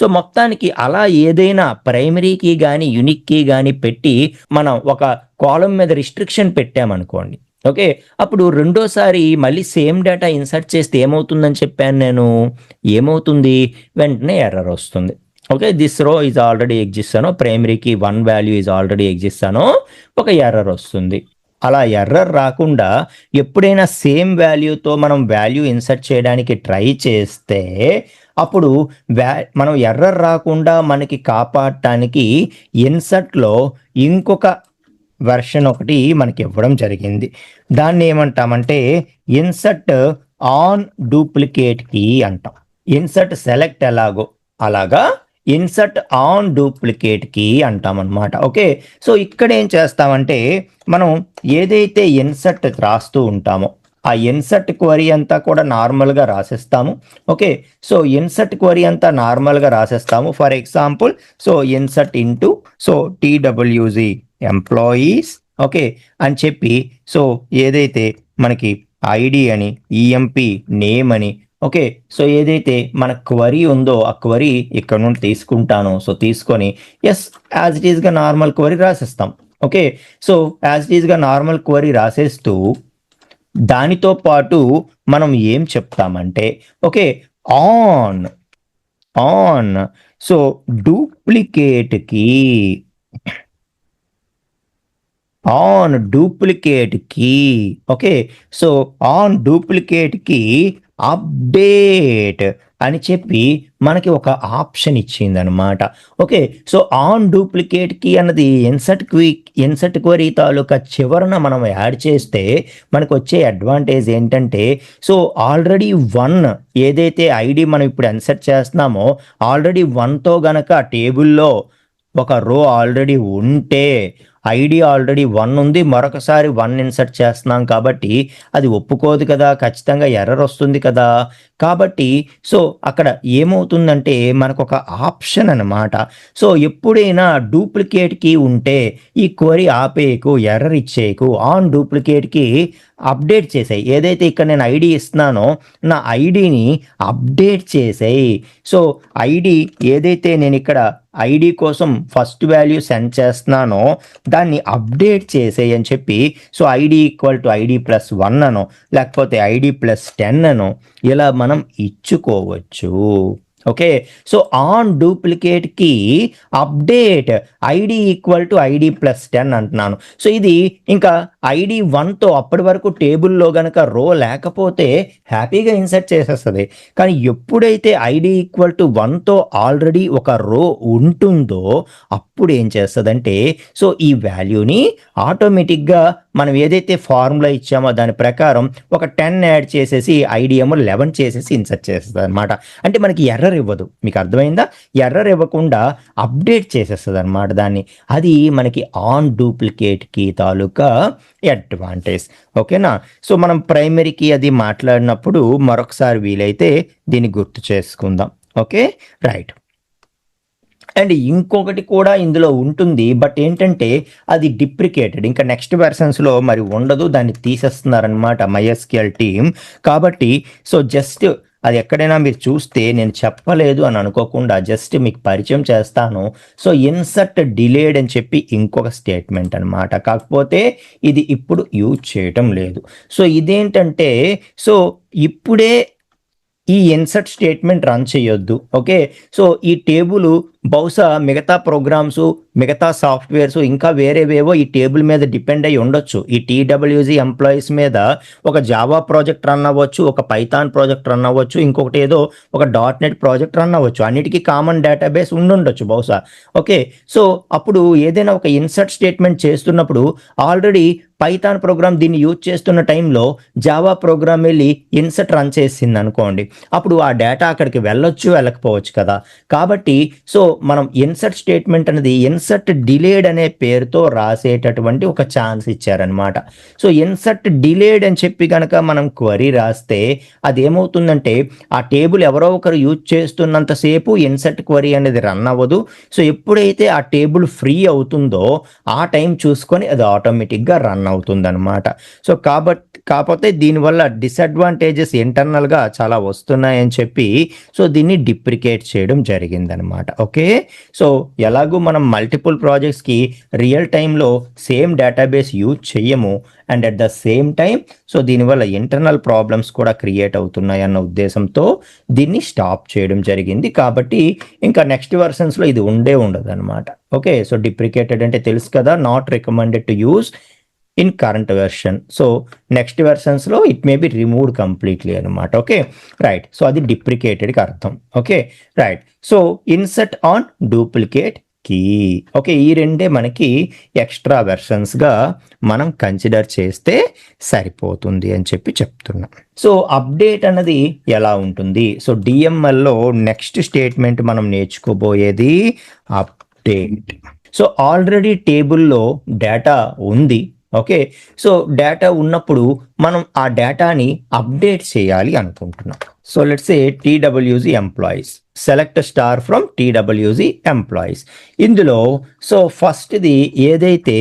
సో మొత్తానికి అలా ఏదైనా ప్రైమరీ కీ కానీ యునిక్ కీ కానీ పెట్టి మనం ఒక కాలం మీద రిస్ట్రిక్షన్ పెట్టామనుకోండి. ఓకే. అప్పుడు రెండోసారి మళ్ళీ సేమ్ డేటా ఇన్సర్ట్ చేస్తే ఏమవుతుందని చెప్పాను నేను, ఏమవుతుంది, వెంటనే ఎర్రర్ వస్తుంది. ఓకే. దిస్ రో ఈజ్ ఆల్రెడీ ఎగ్జిస్ట్ అనో, ప్రైమరీకి 1 వాల్యూ ఈజ్ ఆల్రెడీ ఎగ్జిస్ట్ అనో ఒక ఎర్రర్ వస్తుంది. అలా ఎర్రర్ రాకుండా ఎప్పుడైనా సేమ్ వాల్యూతో మనం వాల్యూ ఇన్సర్ట్ చేయడానికి ట్రై చేస్తే అప్పుడు మనం ఎర్రర్ రాకుండా మనకి కాపాడటానికి ఇన్సర్ట్లో ఇంకొక వెర్షన్ ఒకటి మనకి ఇవ్వడం జరిగింది. దాన్ని ఏమంటామంటే ఇన్సర్ట్ ఆన్ డూప్లికేట్ కీ అంటాం. ఇన్సర్ట్ సెలెక్ట్ ఎలాగో అలాగా ఇన్సర్ట్ ఆన్ డూప్లికేట్ కీ అంటాం అనమాట. ఓకే. సో ఇక్కడ ఏం చేస్తామంటే మనం ఏదైతే ఇన్సర్ట్ రాస్తూ ఉంటామో ఆ ఇన్సర్ట్ క్వరీ అంతా కూడా నార్మల్గా రాసేస్తాము. ఓకే. సో ఇన్సర్ట్ క్వరీ అంతా నార్మల్గా రాసేస్తాము. For example so insert into so TWG employees okay అని చెప్పి సో ఏదైతే మనకి ఐడి అని ఈఎంపి నేమ్ అని ఓకే. సో ఏదైతే మన క్వరీ ఉందో ఆ క్వరీ ఇక్కడ నుండి తీసుకుంటాను. సో తీసుకొని ఎస్ యాజ్ ఇట్ ఈస్గా నార్మల్ క్వరీ రాసేస్తాం. ఓకే. సో యాజ్ ఇట్ ఈస్గా నార్మల్ క్వరీ రాసేస్తూ దానితో పాటు మనం ఏం చెప్తామంటే ఓకే ఆన్ సో డూప్లికేట్కి on duplicate key okay. So on duplicate key update అని చెప్పి మనకి ఒక ఆప్షన్ ఇచ్చింది అనమాట. Okay. So on duplicate key అన్నది ఇన్సర్ట్ క్వరీ తాలూకా చివరన మనం యాడ్ చేస్తే మనకు వచ్చే అడ్వాంటేజ్ ఏంటంటే సో ఆల్రెడీ 1 ఏదైతే ఐడి మనం ఇప్పుడు ఇన్సర్ట్ చేస్తున్నామో ఆల్రెడీ 1తో గనక టేబుల్లో ఒక రో ఆల్రెడీ ఉంటే ఐడి ఆల్రెడీ 1 ఉంది, మరొకసారి 1 ఇన్సర్ట్ చేస్తున్నాం కాబట్టి అది ఒప్పుకోదు కదా, ఖచ్చితంగా ఎర్రర్ వస్తుంది కదా. కాబట్టి సో అక్కడ ఏమవుతుందంటే మనకు ఒక ఆప్షన్ అనమాట. సో ఎప్పుడైనా డూప్లికేట్కి ఉంటే ఈ క్వరీ ఆపేయకు, ఎర్రర్ ఇచ్చేయకు, ఆన్ డూప్లికేట్కి అప్డేట్ చేసాయి. ఏదైతే ఇక్కడ నేను ఐడి ఇస్తున్నానో నా ఐడిని అప్డేట్ చేసాయి. సో ఐడి ఏదైతే నేను ఇక్కడ ఐడి కోసం ఫస్ట్ వాల్యూ సెండ్ చేస్తున్నానో దాన్ని అప్డేట్ చేసేయి అని చెప్పి so ID equal to ID plus 1 అనో లేకపోతే ఐడి ప్లస్ 10 అనో ఇలా మనం ఇచ్చుకోవచ్చు. ఓకే. సో ఆన్ డూప్లికేట్కి update ID equal to ID plus 10 అంటున్నాను. సో ఇది ఇంకా ఐడి 1తో అప్పటి వరకు టేబుల్లో గనక రో లేకపోతే హ్యాపీగా ఇన్సర్ట్ చేసేస్తుంది. కానీ ఎప్పుడైతే ఐడి ఈక్వల్ టు 1తో ఆల్రెడీ ఒక రో ఉంటుందో అప్పుడు ఏం చేస్తుందంటే సో ఈ వాల్యూని ఆటోమేటిక్గా మనం ఏదైతే ఫార్ములా ఇచ్చామో దాని ప్రకారం ఒక 10 యాడ్ చేసేసి ఐడి ఏమో 11 చేసేసి ఇన్సర్ట్ చేస్తుంది అనమాట. అంటే మనకి ఎర్రర్ ఇవ్వదు. మీకు అర్థమైందా? ఎర్రర్ ఇవ్వకుండా అప్డేట్ చేసేస్తుంది అనమాట దాన్ని. అది మనకి ఆన్ డూప్లికేట్ కీ తాలూకా అడ్వాంటేజ్. ఓకేనా? సో మనం ప్రైమరీకి అది మాట్లాడినప్పుడు మరొకసారి వీలైతే దీన్ని గుర్తు చేసుకుందాం. Okay, right. అండ్ ఇంకొకటి కూడా ఇందులో ఉంటుంది, బట్ ఏంటంటే అది డిప్రికేటెడ్, ఇంకా నెక్స్ట్ వెర్షన్స్లో మరి ఉండదు, దాన్ని తీసేస్తున్నారనమాట MySQL టీమ్. కాబట్టి సో జస్ట్ అది ఎక్కడైనా మీరు చూస్తే నేను చెప్పలేదు అని అనుకోకుండా జస్ట్ మీకు పరిచయం చేస్తాను. సో ఇన్సర్ట్ డిలేడ్ అని చెప్పి ఇంకొక స్టేట్మెంట్ అనమాట. కాకపోతే ఇది ఇప్పుడు యూజ్ చేయటం లేదు. సో ఇదేంటంటే సో ఇప్పుడే ఈ ఇన్సర్ట్ స్టేట్మెంట్ రన్ చేయొద్దు. ఓకే. సో ఈ టేబుల్ బహుశా మిగతా ప్రోగ్రామ్స్, మిగతా సాఫ్ట్వేర్స్ ఇంకా వేరేవేవో ఈ టేబుల్ మీద డిపెండ్ అయ్యి ఉండొచ్చు. ఈ టీడబ్ల్యూజీ ఎంప్లాయీస్ మీద ఒక జావా ప్రాజెక్ట్ రన్ అవ్వచ్చు, ఒక పైథాన్ ప్రాజెక్ట్ రన్ అవ్వచ్చు, ఇంకొకటి ఏదో ఒక డాట్ నెట్ ప్రాజెక్ట్ రన్ అవ్వచ్చు. అన్నిటికీ కామన్ డేటాబేస్ ఉండుండొచ్చు బహుశా. ఓకే, సో అప్పుడు ఏదైనా ఒక ఇన్సర్ట్ స్టేట్మెంట్ చేస్తున్నప్పుడు ఆల్రెడీ పైథాన్ ప్రోగ్రామ్ దీన్ని యూజ్ చేస్తున్న టైంలో జావా ప్రోగ్రామ్ వెళ్ళి ఇన్సర్ట్ రన్ చేసింది అనుకోండి, అప్పుడు ఆ డేటా అక్కడికి వెళ్ళొచ్చు వెళ్ళకపోవచ్చు కదా. కాబట్టి సో మనం ఇన్సర్ట్ స్టేట్మెంట్ అనేది ఇన్సర్ట్ డిలేడ్ అనే పేరుతో రాసేటటువంటి ఒక ఛాన్స్ ఇచ్చారనమాట. సో ఇన్సర్ట్ డిలేడ్ అని చెప్పి కనుక మనం క్వరీ రాస్తే అదేమవుతుందంటే ఆ టేబుల్ ఎవరో ఒకరు యూజ్ చేస్తున్నంతసేపు ఇన్సర్ట్ క్వరీ అనేది రన్ అవ్వదు. సో ఎప్పుడైతే ఆ టేబుల్ ఫ్రీ అవుతుందో ఆ టైం చూసుకొని అది ఆటోమేటిక్గా రన్ అవుతుందన్నమాట. సో కాకపోతే దీనివల్ల డిసడ్వాంటేజెస్ ఇంటర్నల్గా చాలా వస్తున్నాయని చెప్పి సో దీన్ని డిప్రికేట్ చేయడం జరిగిందనమాట. ఓకే, సో ఎలాగూ మనం మల్టిపుల్ ప్రాజెక్ట్స్కి రియల్ టైంలో సేమ్ డేటాబేస్ యూజ్ చెయ్యము and at the same time so దీనివల్ల ఇంటర్నల్ ప్రాబ్లమ్స్ కూడా క్రియేట్ అవుతున్నాయి అన్న ఉద్దేశంతో దీన్ని స్టాప్ చేయడం జరిగింది. కాబట్టి ఇంకా నెక్స్ట్ వర్షన్స్లో ఇది ఉండదు అనమాట. ఓకే, సో డిప్రికేటెడ్ అంటే తెలుసు కదా, not recommended to use in current version. So next వెర్షన్స్లో it may be removed completely అనమాట. Okay, right. సో అది డిప్రికేటెడ్కి అర్థం. Okay, right. So insert on duplicate key. Okay, ఈ రెండే మనకి ఎక్స్ట్రా వెర్షన్స్గా మనం కన్సిడర్ చేస్తే సరిపోతుంది అని చెప్పి చెప్తున్నాం. సో అప్డేట్ అన్నది ఎలా ఉంటుంది? సో డిఎంఎల్లో నెక్స్ట్ స్టేట్మెంట్ మనం నేర్చుకోబోయేది అప్డేట్. సో ఆల్రెడీ టేబుల్లో డేటా ఉంది. ఓకే, సో డేటా ఉన్నప్పుడు మనం ఆ డేటాని అప్డేట్ చేయాలి అనుకుంటున్నాం. So let's say TWG employees, select star from TWG employees. ఇందులో సో ఫస్ట్ది ఏదైతే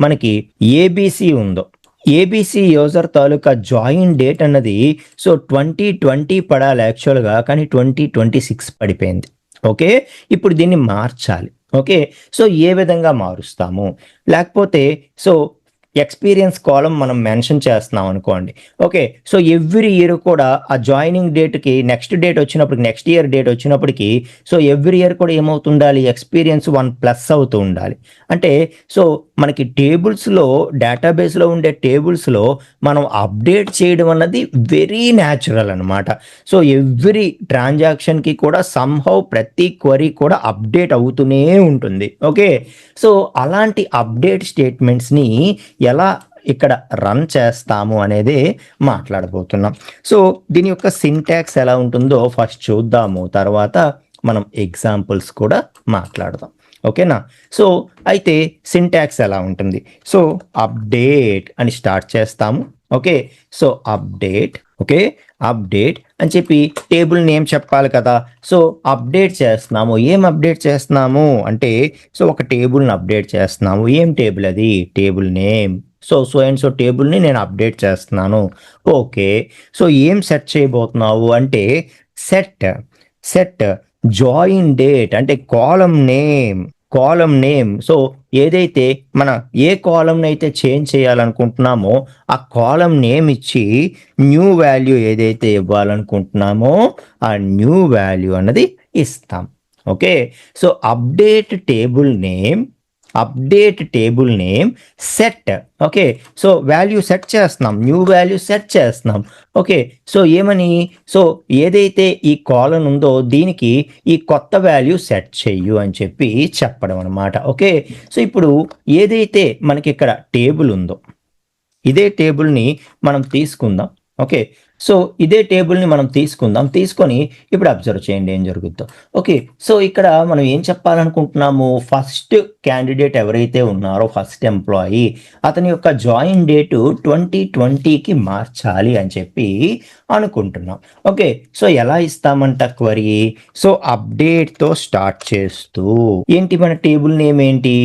మనకి ఏబీసీ ఉందో, ఏబీసీ యూజర్ తాలూకా జాయిన్ డేట్ అన్నది సో 2020 పడాలి యాక్చువల్గా, కానీ 2026 పడిపోయింది. ఓకే, ఇప్పుడు దీన్ని మార్చాలి. ఓకే, సో ఏ విధంగా మారుస్తాము? లేకపోతే సో ఎక్స్పీరియన్స్ కాలం మనం మెన్షన్ చేస్తున్నాం అనుకోండి. ఓకే, సో ఎవ్రీ ఇయర్ కూడా ఆ జాయినింగ్ డేట్కి నెక్స్ట్ డేట్ వచ్చినప్పటికి, నెక్స్ట్ ఇయర్ డేట్ వచ్చినప్పటికీ సో ఎవ్రీ ఇయర్ కూడా ఏమవుతుండాలి, ఎక్స్పీరియన్స్ 1+ అవుతూ ఉండాలి. అంటే సో మనకి టేబుల్స్లో, డేటాబేస్లో ఉండే టేబుల్స్లో మనం అప్డేట్ చేయడం అన్నది వెరీ న్యాచురల్ అనమాట. సో ఎవ్రీ ట్రాన్సాక్షన్కి కూడా సంహౌ ప్రతి క్వరీ కూడా అప్డేట్ అవుతూనే ఉంటుంది. ఓకే, సో అలాంటి అప్డేట్ స్టేట్మెంట్స్ని ఎలా ఇక్కడ రన్ చేస్తాము అనేది మాట్లాడబోతున్నాం. సో దీని యొక్క సింటాక్స్ ఎలా ఉంటుందో ఫస్ట్ చూద్దాము, తర్వాత మనం ఎగ్జాంపుల్స్ కూడా మాట్లాడదాం. ఓకేనా? సో అయితే సింటాక్స్ ఎలా ఉంటుంది? సో అప్డేట్ అని స్టార్ట్ చేస్తాము. Okay, so update. Okay, update అని చెప్పి టేబుల్ నేమ్ చెప్పాలి కదా. సో అప్డేట్ చేస్తున్నాము. ఏం అప్డేట్ చేస్తున్నాము అంటే సో ఒక టేబుల్ని అప్డేట్ చేస్తున్నాము. ఏం టేబుల్ అది? Table name. So and so టేబుల్ని నేను అప్డేట్ చేస్తున్నాను. ఓకే, సో ఏం సెట్ చేయబోతున్నావు అంటే సెట్ జాయిన్ డేట్ అంటే కాలం నేమ్. సో ఏదైతే మన ఏ కాలంని అయితే చేంజ్ చేయాలనుకుంటున్నామో ఆ కాలం నేమ్ ఇచ్చి న్యూ వాల్యూ ఏదైతే ఇవ్వాలనుకుంటున్నామో ఆ న్యూ వాల్యూ అన్నది ఇస్తాం. Okay, so update table name set. Okay, so value set చేస్తున్నాం, న్యూ వాల్యూ సెట్ చేస్తున్నాం. ఓకే, సో ఏమని? సో ఏదైతే ఈ కాలం ఉందో దీనికి ఈ కొత్త వాల్యూ సెట్ చెయ్యు అని చెప్పి చెప్పడం అనమాట. ఓకే, సో ఇప్పుడు ఏదైతే మనకి ఇక్కడ టేబుల్ ఉందో ఇదే టేబుల్ని మనం తీసుకుందాం. ఓకే, సో ఇదే టేబుల్ని మనం తీసుకొని ఇప్పుడు అబ్జర్వ్ చేయండి ఏం జరుగుతుందో. ఓకే, సో ఇక్కడ మనం ఏం చెప్పాలనుకుంటున్నాము? ఫస్ట్ క్యాండిడేట్ ఎవరైతే ఉన్నారో, ఫస్ట్ ఎంప్లాయీ, అతని యొక్క జాయిన్ డేటు 2020కి మార్చాలి అని చెప్పి అనుకుంటున్నాం. ఓకే, సో ఎలా ఇస్తామంట క్వరీ? సో అప్డేట్తో స్టార్ట్ చేస్తూ ఏంటి మన టేబుల్ నేమ్ ఏంటి?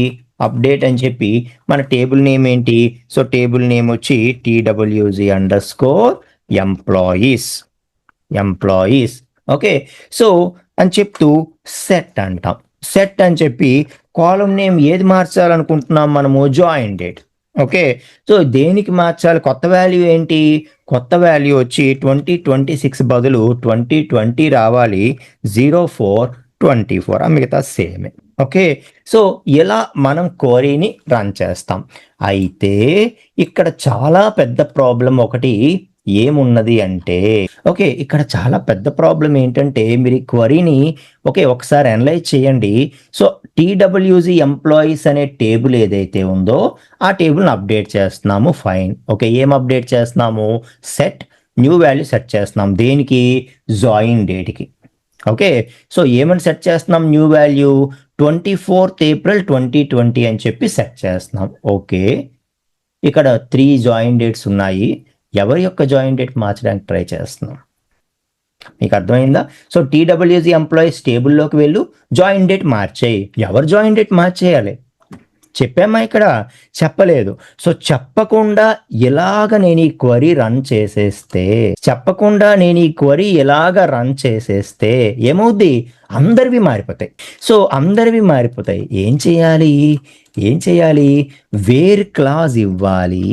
అప్డేట్ అని చెప్పి మన టేబుల్ నేమ్ ఏంటి? సో టేబుల్ నేమ్ వచ్చి TWG_employees. ఓకే, సో అని చెప్తూ సెట్ అంటాం. సెట్ అని చెప్పి కాలం నేమ్ ఏది మార్చాలనుకుంటున్నాం మనము? Join date. ఓకే, సో దేనికి మార్చాలి? కొత్త వాల్యూ ఏంటి? కొత్త వాల్యూ వచ్చి 2026 బదులు 2020 రావాలి. 04 24 మిగతా సేమే. ఓకే, సో ఇలా మనం క్వరీని రన్ చేస్తాం. అయితే ఇక్కడ చాలా పెద్ద ప్రాబ్లం ఒకటి ఏమున్నది అంటే, ఓకే, ఇక్కడ చాలా పెద్ద ప్రాబ్లం ఏంటంటే మీరు ఈ క్వరీని ఒకసారి అనలైజ్ చేయండి. సో టీడబ్ల్యూజీ ఎంప్లాయీస్ అనే టేబుల్ ఏదైతే ఉందో ఆ టేబుల్ని అప్డేట్ చేస్తున్నాము. ఫైన్. ఓకే, ఏం అప్డేట్ చేస్తున్నాము? సెట్ న్యూ వాల్యూ సెట్ చేస్తున్నాం. దేనికి? జాయిన్ డేట్కి. ఓకే, సో ఏమని సెట్ చేస్తున్నాం? న్యూ వాల్యూ 24th April 2020 అని చెప్పి సెట్ చేస్తున్నాం. ఓకే, ఇక్కడ 3 జాయిన్ డేట్స్ ఉన్నాయి. ఎవరి యొక్క జాయిన్ డేట్ మార్చడానికి ట్రై చేస్తున్నాం? మీకు అర్థమైందా? సో టీడబ్ల్యూజీ ఎంప్లాయీస్ టేబుల్లోకి వెళ్ళు, జాయిన్ డేట్ మార్చేయి. ఎవరు జాయిన్ డేట్ మార్చేయాలి? చెప్పామా? ఇక్కడ చెప్పలేదు. సో చెప్పకుండా నేను ఈ క్వరీ రన్ చేసేస్తే ఏమవుద్ది? అందరివి మారిపోతాయి. సో అందరివి మారిపోతాయి. ఏం చేయాలి? వేర్ క్లాజ్ ఇవ్వాలి.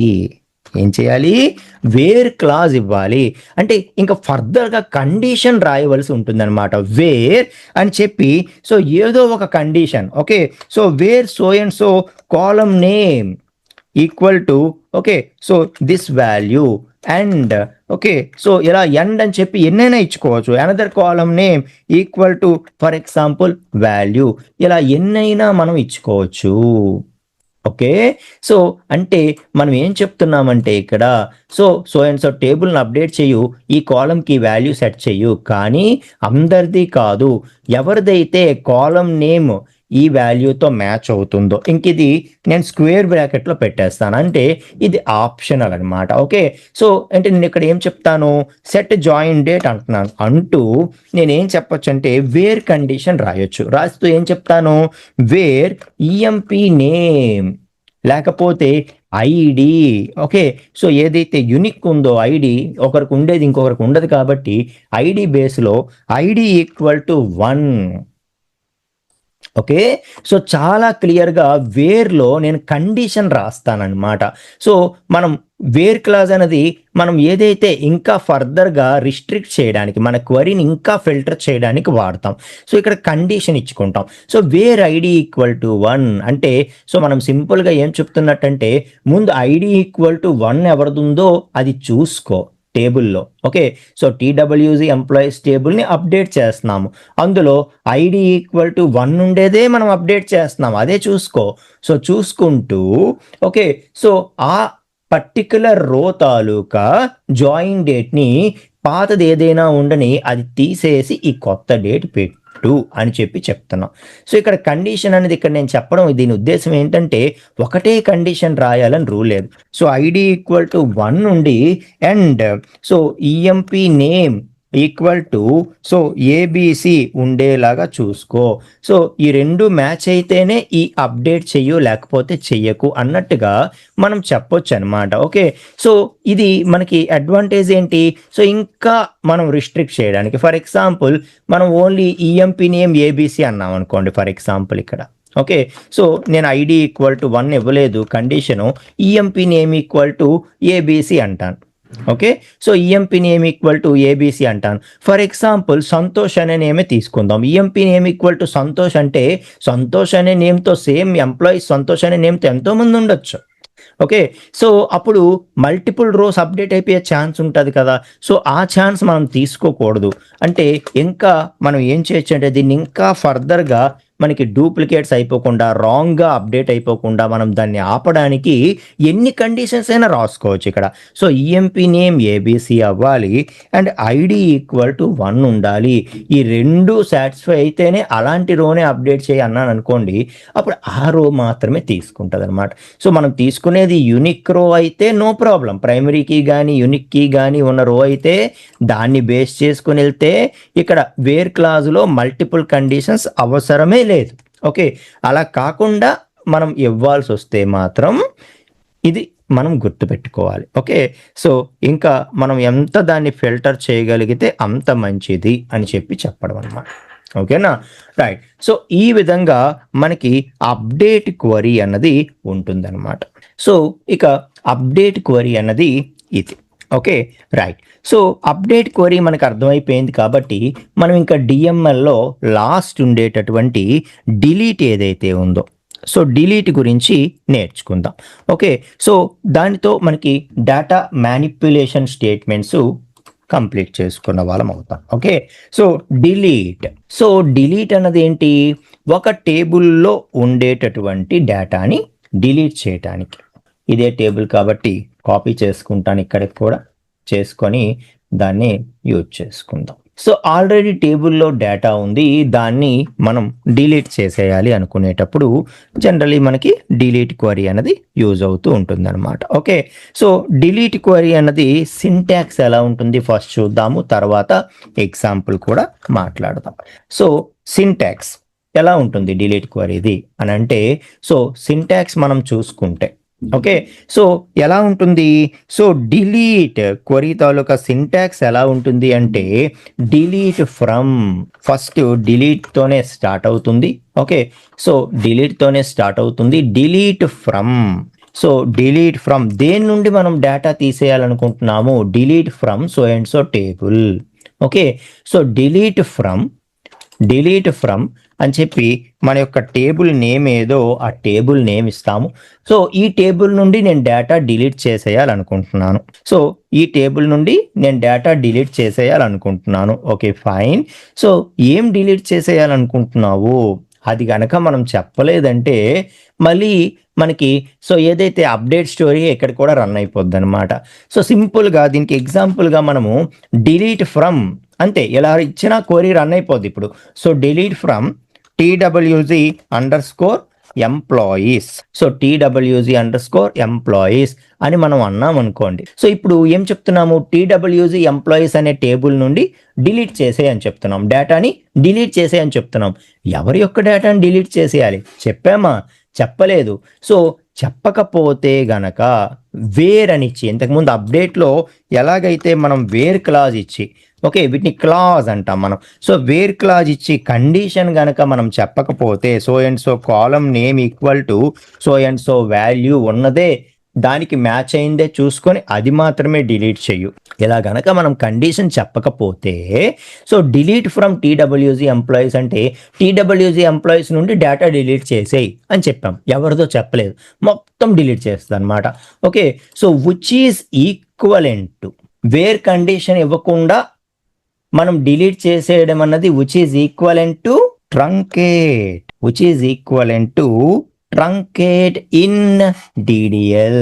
వేర్ క్లాజ్ ఇవ్వాలి. అంటే ఇంకా ఫర్దర్గా కండిషన్ రాయవలసి ఉంటుందన్నమాట. వేర్ అని చెప్పి సో ఏదో ఒక condition. Okay, so where so and so column name equal to okay so this value and okay so ఇలా ఎండ్ అని చెప్పి ఎన్నైనా ఇచ్చుకోవచ్చు. Another column name equal to for example value, ఇలా ఎన్నైనా మనం ఇచ్చుకోవచ్చు. ఓకే, సో అంటే మనం ఏం చెప్తున్నామంటే ఇక్కడ సో అండ్ సో టేబుల్ని అప్డేట్ చేయు, ఈ కాలంకి వాల్యూ సెట్ చేయు, కానీ అందరిది కాదు. ఎవరిదైతే కాలం నేమ్ ఈ వాల్యూతో మ్యాచ్ అవుతుందో, ఇంక ఇది నేను స్క్వేర్ బ్రాకెట్లో పెట్టేస్తాను. అంటే ఇది ఆప్షనల్ అనమాట. ఓకే, సో అంటే నేను ఇక్కడ ఏం చెప్తాను? సెట్ జాయిన్ డేట్ అంటున్నాను. అంటూ నేనేం చెప్పొచ్చు అంటే వేర్ కండిషన్ రాస్తూ ఏం చెప్తాను? వేర్ ఈఎంపీ నేమ్ లేకపోతే ఐడి. ఓకే, సో ఏదైతే యూనిక్ ఉందో ఐడి ఒకరికి ఉండేది ఇంకొకరికి ఉండదు కాబట్టి ఐడి బేస్లో ID equal to 1. Okay, so చాలా క్లియర్గా వేర్లో నేను కండిషన్ రాస్తానన్నమాట. సో మనం వేర్ క్లాజ్ అనేది మనం ఏదైతే ఇంకా ఫర్దర్గా రిస్ట్రిక్ట్ చేయడానికి, మన క్వరీని ఇంకా ఫిల్టర్ చేయడానికి వాడతాం. సో ఇక్కడ కండిషన్ ఇచ్చుకుంటాం. So where ID equal to 1 అంటే సో మనం సింపుల్గా ఏం చెప్తున్నట్టంటే ముందు ఐడి ఈక్వల్ టు 1 ఎవరిది ఉందో అది చూసుకో టేబుల్లో. Okay, so TWG employees టేబుల్ని update చేస్తున్నాము. అందులో ఐడి ఈక్వల్ టు 1 ఉండేదే మనం అప్డేట్ చేస్తున్నాము. అదే చూసుకో. సో చూసుకుంటూ ఓకే సో ఆ పర్టికులర్ రో తాలూకా జాయిన్ డేట్ని పాతది ఏదైనా ఉండని అది తీసేసి ఈ కొత్త డేట్ పెట్టు అని చెప్పి చెప్తున్నాం. సో ఇక్కడ కండిషన్ అనేది ఇక్కడ నేను చెప్పడం దీని ఉద్దేశం ఏంటంటే ఒకటే కండిషన్ రాయాలని రూల్ లేదు. సో ఐడి ఈక్వల్ టు 1 నుండి and so EMP name equal to so ABC ఉండేలాగా చూసుకో. సో ఈ రెండు మ్యాచ్ అయితేనే ఈ అప్డేట్ చెయ్యు, లేకపోతే చెయ్యకు అన్నట్టుగా మనం చెప్పొచ్చు అనమాట. ఓకే, సో ఇది మనకి అడ్వాంటేజ్ ఏంటి? సో ఇంకా మనం రిస్ట్రిక్ట్ చేయడానికి, ఫర్ ఎగ్జాంపుల్ మనం ఓన్లీ ఈఎంపీ నేమ్ ఏబిసి అన్నాం అనుకోండి ఫర్ ఎగ్జాంపుల్ ఇక్కడ. ఓకే, సో నేను ఐడి ఈక్వల్ టు 1 ఇవ్వలేదు condition, EMP name equal to ABC అంటాను. Okay, so EMP name equal to ABC అంటాను. ఫర్ ఎగ్జాంపుల్ సంతోష్ అనే నేమే తీసుకుందాం. EMP name equal to Santosh అంటే సంతోష్ అనే నేమ్తో సేమ్ ఎంప్లాయీస్ సంతోష్ అనే నేమ్తో ఎంతోమంది ఉండొచ్చు. ఓకే, సో అప్పుడు మల్టిపుల్ రోస్ అప్డేట్ అయిపోయే ఛాన్స్ ఉంటుంది కదా. సో ఆ ఛాన్స్ మనం తీసుకోకూడదు. అంటే ఇంకా మనం ఏం చేయొచ్చు అంటే దీన్ని ఇంకా ఫర్దర్గా మనకి డూప్లికేట్స్ అయిపోకుండా, రాంగ్గా అప్డేట్ అయిపోకుండా మనం దాన్ని ఆపడానికి ఎన్ని కండిషన్స్ అయినా రాసుకోవచ్చు ఇక్కడ. సో ఈఎంపీ నేమ్ ఏబిసి అవ్వాలి అండ్ ఐడి ఈక్వల్ టు 1 ఉండాలి. ఈ రెండు సాటిస్ఫై అయితేనే అలాంటి రోనే అప్డేట్ చేయి అన్నాను అనుకోండి, అప్పుడు ఆ రో మాత్రమే తీసుకుంటుంది అనమాట. సో మనం తీసుకునేది యూనిక్ రో అయితే నో ప్రాబ్లం. ప్రైమరీ కీ కానీ యూనిక్ కీ కానీ ఉన్న రో అయితే దాన్ని బేస్ చేసుకుని వెళ్తే ఇక్కడ వేర్ క్లాజ్లో మల్టిపుల్ కండిషన్స్ అవసరమే లేదు. ఓకే, అలా కాకుండా మనం ఇవ్వాల్సి వస్తే మాత్రం ఇది మనం గుర్తుపెట్టుకోవాలి. ఓకే, సో ఇంకా మనం ఎంత దాన్ని ఫిల్టర్ చేయగలిగితే అంత మంచిది అని చెప్పి చెప్పడం అన్నమాట. ఓకేనా, రైట్. సో ఈ విధంగా మనకి అప్డేట్ క్వరీ అన్నది ఉంటుందన్నమాట. సో ఇక అప్డేట్ క్వరీ అన్నది ఇది. Okay, right. So update query మనకు అర్థమైపోయింది కాబట్టి మనం ఇంకా డిఎంఎల్లో లాస్ట్ ఉండేటటువంటి డిలీట్ ఏదైతే ఉందో, సో డిలీట్ గురించి నేర్చుకుందాం. ఓకే, సో దానితో మనకి డేటా మ్యానిపులేషన్ స్టేట్మెంట్స్ కంప్లీట్ చేసుకున్న వాళ్ళం అవుతాం. Okay, so delete. So delete అన్నది ఏంటి? ఒక టేబుల్లో ఉండేటటువంటి డేటాని డిలీట్ చేయటానికి. ఇదే టేబుల్ కాబట్టి కాపీ చేసుకుంటాను, ఇక్కడికి కూడా చేసుకొని దాన్ని యూజ్ చేసుకుందాం. సో ఆల్రెడీ టేబుల్లో డేటా ఉంది, దాన్ని మనం డిలీట్ చేసేయాలి అనుకునేటప్పుడు జనరలీ మనకి డిలీట్ క్వరీ అనేది యూజ్ అవుతూ ఉంటుంది అనమాట. ఓకే, సో డిలీట్ క్వరీ అన్నది సింటాక్స్ ఎలా ఉంటుంది ఫస్ట్ చూద్దాము, తర్వాత ఎగ్జాంపుల్ కూడా మాట్లాడదాం. సో సింటాక్స్ ఎలా ఉంటుంది డిలీట్ క్వరీది అని అంటే, సో సింటాక్స్ మనం చూసుకుంటే ఓకే, సో ఎలా ఉంటుంది? సో డిలీట్ క్వరీ తాలూకా సింటాక్స్ ఎలా ఉంటుంది అంటే, డిలీట్ ఫ్రమ్, ఫస్ట్ డిలీట్ తోనే స్టార్ట్ అవుతుంది. ఓకే, సో డిలీట్ తోనే స్టార్ట్ అవుతుంది. Delete from, so delete from దేని నుండి మనం డేటా తీసేయాలనుకుంటున్నాము? Delete from so and so table. Okay, so delete from అని చెప్పి మన యొక్క టేబుల్ నేమ్ ఏదో ఆ టేబుల్ నేమ్ ఇస్తాము. సో ఈ టేబుల్ నుండి నేను డేటా డిలీట్ చేసేయాలనుకుంటున్నాను. సో ఈ టేబుల్ నుండి నేను డేటా డిలీట్ చేసేయాలనుకుంటున్నాను. Okay, fine. సో ఏం డిలీట్ చేసేయాలనుకుంటున్నావు అది కనుక మనం చెప్పలేదంటే మళ్ళీ మనకి సో ఏదైతే అప్డేట్ స్టోరీ ఇక్కడ కూడా రన్ అయిపోద్ది అనమాట. సో సింపుల్గా దీనికి ఎగ్జాంపుల్గా మనము డిలీట్ ఫ్రమ్ అంతే, ఇలా ఇచ్చిన క్వరీ రన్ అయిపోద్ది ఇప్పుడు. So delete from TWG underscore employees, so TWG underscore employees అని మనం అన్నాం అనుకోండి. సో ఇప్పుడు ఏం చెప్తున్నాము? TWG ఎంప్లాయీస్ అనే టేబుల్ నుండి డిలీట్ చేసేయని చెప్తున్నాం, డేటాని డిలీట్ చేసేయని చెప్తున్నాం. ఎవరి యొక్క డేటాని డిలీట్ చేసేయాలి చెప్పామా? చెప్పలేదు. సో చెప్పకపోతే గనక వేర్ అని ఇచ్చి, ఇంతకుముందు అప్డేట్లో ఎలాగైతే మనం వేర్ క్లాజ్ ఇచ్చి, ఓకే వీటిని క్లాజ్ అంటాం మనం. సో వేర్ క్లాజ్ ఇచ్చి కండిషన్ గనక మనం చెప్పకపోతే, so and so column name equal to so and so value ఉన్నదే దానికి మ్యాచ్ అయిందే చూసుకొని అది మాత్రమే డిలీట్ చెయ్యు. ఇలా గనక మనం కండిషన్ చెప్పకపోతే, so delete from TWG employees అంటే TWG ఎంప్లాయీస్ నుండి డేటా డిలీట్ చేసేయి అని చెప్పాం, ఎవరిదో చెప్పలేదు, మొత్తం డిలీట్ చేస్తుంది అనమాట. Okay, so which is equivalent to, where condition ఇవ్వకుండా మనం డిలీట్ చేసేయడం అన్నది which is equivalent to truncate, which is equivalent to truncate in DDL,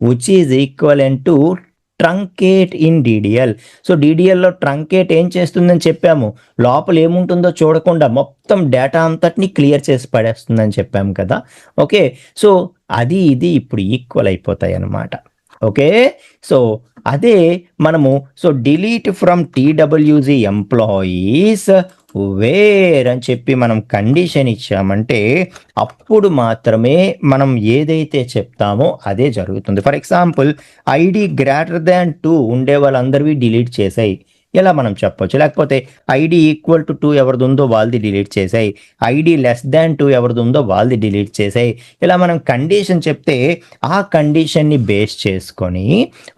which is equivalent to truncate in DDL. So DDLలో ట్రంకేట్ ఏం చేస్తుందని చెప్పాము, లోపల ఏముంటుందో చూడకుండా మొత్తం డేటా అంతటిని క్లియర్ చేసి పడేస్తుందని చెప్పాము కదా. ఓకే, సో అది ఇది ఇప్పుడు ఈక్వల్ అయిపోతాయి అన్నమాట. ఓకే, సో అదే మనము so delete from TWG employees where అని చెప్పి మనం కండిషన్ ఇచ్చామంటే అప్పుడు మాత్రమే మనం ఏదైతే చెప్తామో అదే జరుగుతుంది. For example ID greater than 2 ఉండే వాళ్ళందరివి డిలీట్ చేసాయి ఇలా మనం చెప్పొచ్చు. లేకపోతే ID ఈక్వల్ టు 2 ఎవరిది ఉందో వాళ్ళది డిలీట్ చేసాయి, ID లెస్ దాన్ 2 ఎవరిది ఉందో వాళ్ళది డిలీట్ చేసాయి. ఇలా మనం కండిషన్ చెప్తే ఆ కండిషన్ని బేస్ చేసుకొని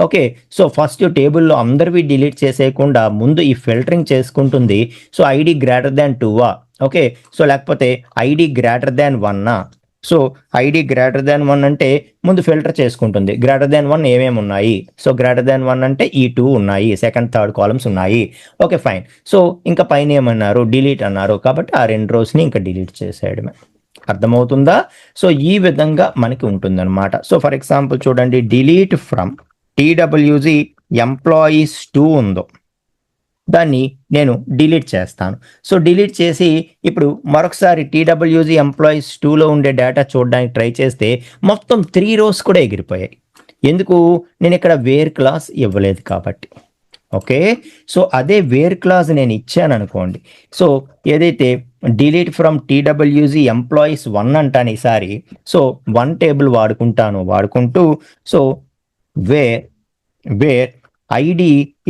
ఓకే, సో ఫస్ట్ టేబుల్లో అందరివి డిలీట్ చేసేయకుండా ముందు ఈ ఫిల్టరింగ్ చేసుకుంటుంది. So ID greater than 2 okay, so లేకపోతే ID greater than 1 so ID greater than 1 అంటే ముందు ఫిల్టర్ చేసుకుంటుంది, గ్రేటర్ దాన్ 1 ఏమేమి ఉన్నాయి. సో గ్రేటర్ దాన్ 1 అంటే ఈ 2 ఉన్నాయి, సెకండ్ థర్డ్ కాలమ్స్ ఉన్నాయి. Okay fine. సో ఇంకా పైన ఏమన్నారు? డిలీట్ అన్నారు, కాబట్టి ఆ 2 రోస్ని ఇంకా డిలీట్ చేసేయడమే. అర్థమవుతుందా? సో ఈ విధంగా మనకి ఉంటుందన్నమాట. సో ఫర్ ఎగ్జాంపుల్ చూడండి, డిలీట్ ఫ్రమ్ TWG ఎంప్లాయీస్ 2 ఉందో దాన్ని నేను డిలీట్ చేస్తాను. సో డిలీట్ చేసి ఇప్పుడు మరొకసారి TWG ఎంప్లాయీస్ 2లో ఉండే డేటా చూడడానికి ట్రై చేస్తే మొత్తం 3 రోస్ కూడా ఎగిరిపోయాయి. ఎందుకు? నేను ఇక్కడ వేర్ క్లాస్ ఇవ్వలేదు కాబట్టి. ఓకే, సో అదే వేర్ క్లాస్ నేను ఇచ్చాను అనుకోండి, సో ఏదైతే డిలీట్ ఫ్రమ్ TWG ఎంప్లాయీస్ 1 అంటాను ఈసారి, సో 1 టేబుల్ వాడుకుంటూ so where ID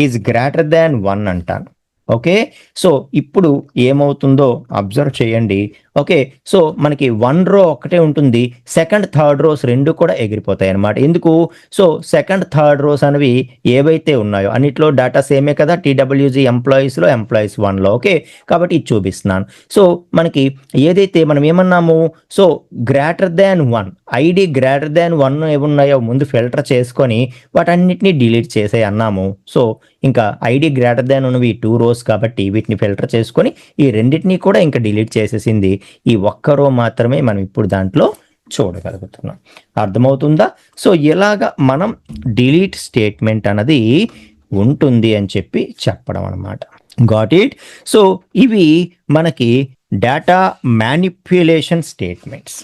is greater than 1 అంటాను. ఓకే, సో ఇప్పుడు ఏమవుతుందో అబ్జర్వ్ చేయండి. ఓకే, సో మనకి 1 రో ఒక్కటే ఉంటుంది, సెకండ్ థర్డ్ రోస్ రెండు కూడా ఎగిరిపోతాయి అనమాట. ఎందుకు? సో సెకండ్ థర్డ్ రోస్ అనేవి ఏవైతే ఉన్నాయో అన్నిట్లో డేటా సేమే కదా, టీడబ్ల్యూజీ ఎంప్లాయీస్లో ఎంప్లాయీస్ 1లో. ఓకే, కాబట్టి ఇది చూపిస్తున్నాను. సో మనకి ఏదైతే మనం ఏమన్నాము, so greater than 1 ID greater than 1 ఏమున్నాయో ముందు ఫిల్టర్ చేసుకొని వాటన్నిటిని డిలీట్ చేసే అన్నాము. సో ఇంకా ఐడి గ్రేటర్ దాన్ ఉన్నవి 2 రోస్ కాబట్టి వీటిని ఫిల్టర్ చేసుకొని ఈ రెండింటినీ కూడా ఇంకా డిలీట్ చేసేసింది. ఈ ఒక్క రో మాత్రమే మనం ఇప్పుడు దాంట్లో చూడగలుగుతున్నాం. అర్థమవుతుందా? సో ఇలాగ మనం డిలీట్ స్టేట్మెంట్ అన్నది ఉంటుంది అని చెప్పి చెప్పడం అనమాట. Got it? సో ఇవి మనకి డేటా మ్యానిప్యులేషన్ స్టేట్మెంట్స్.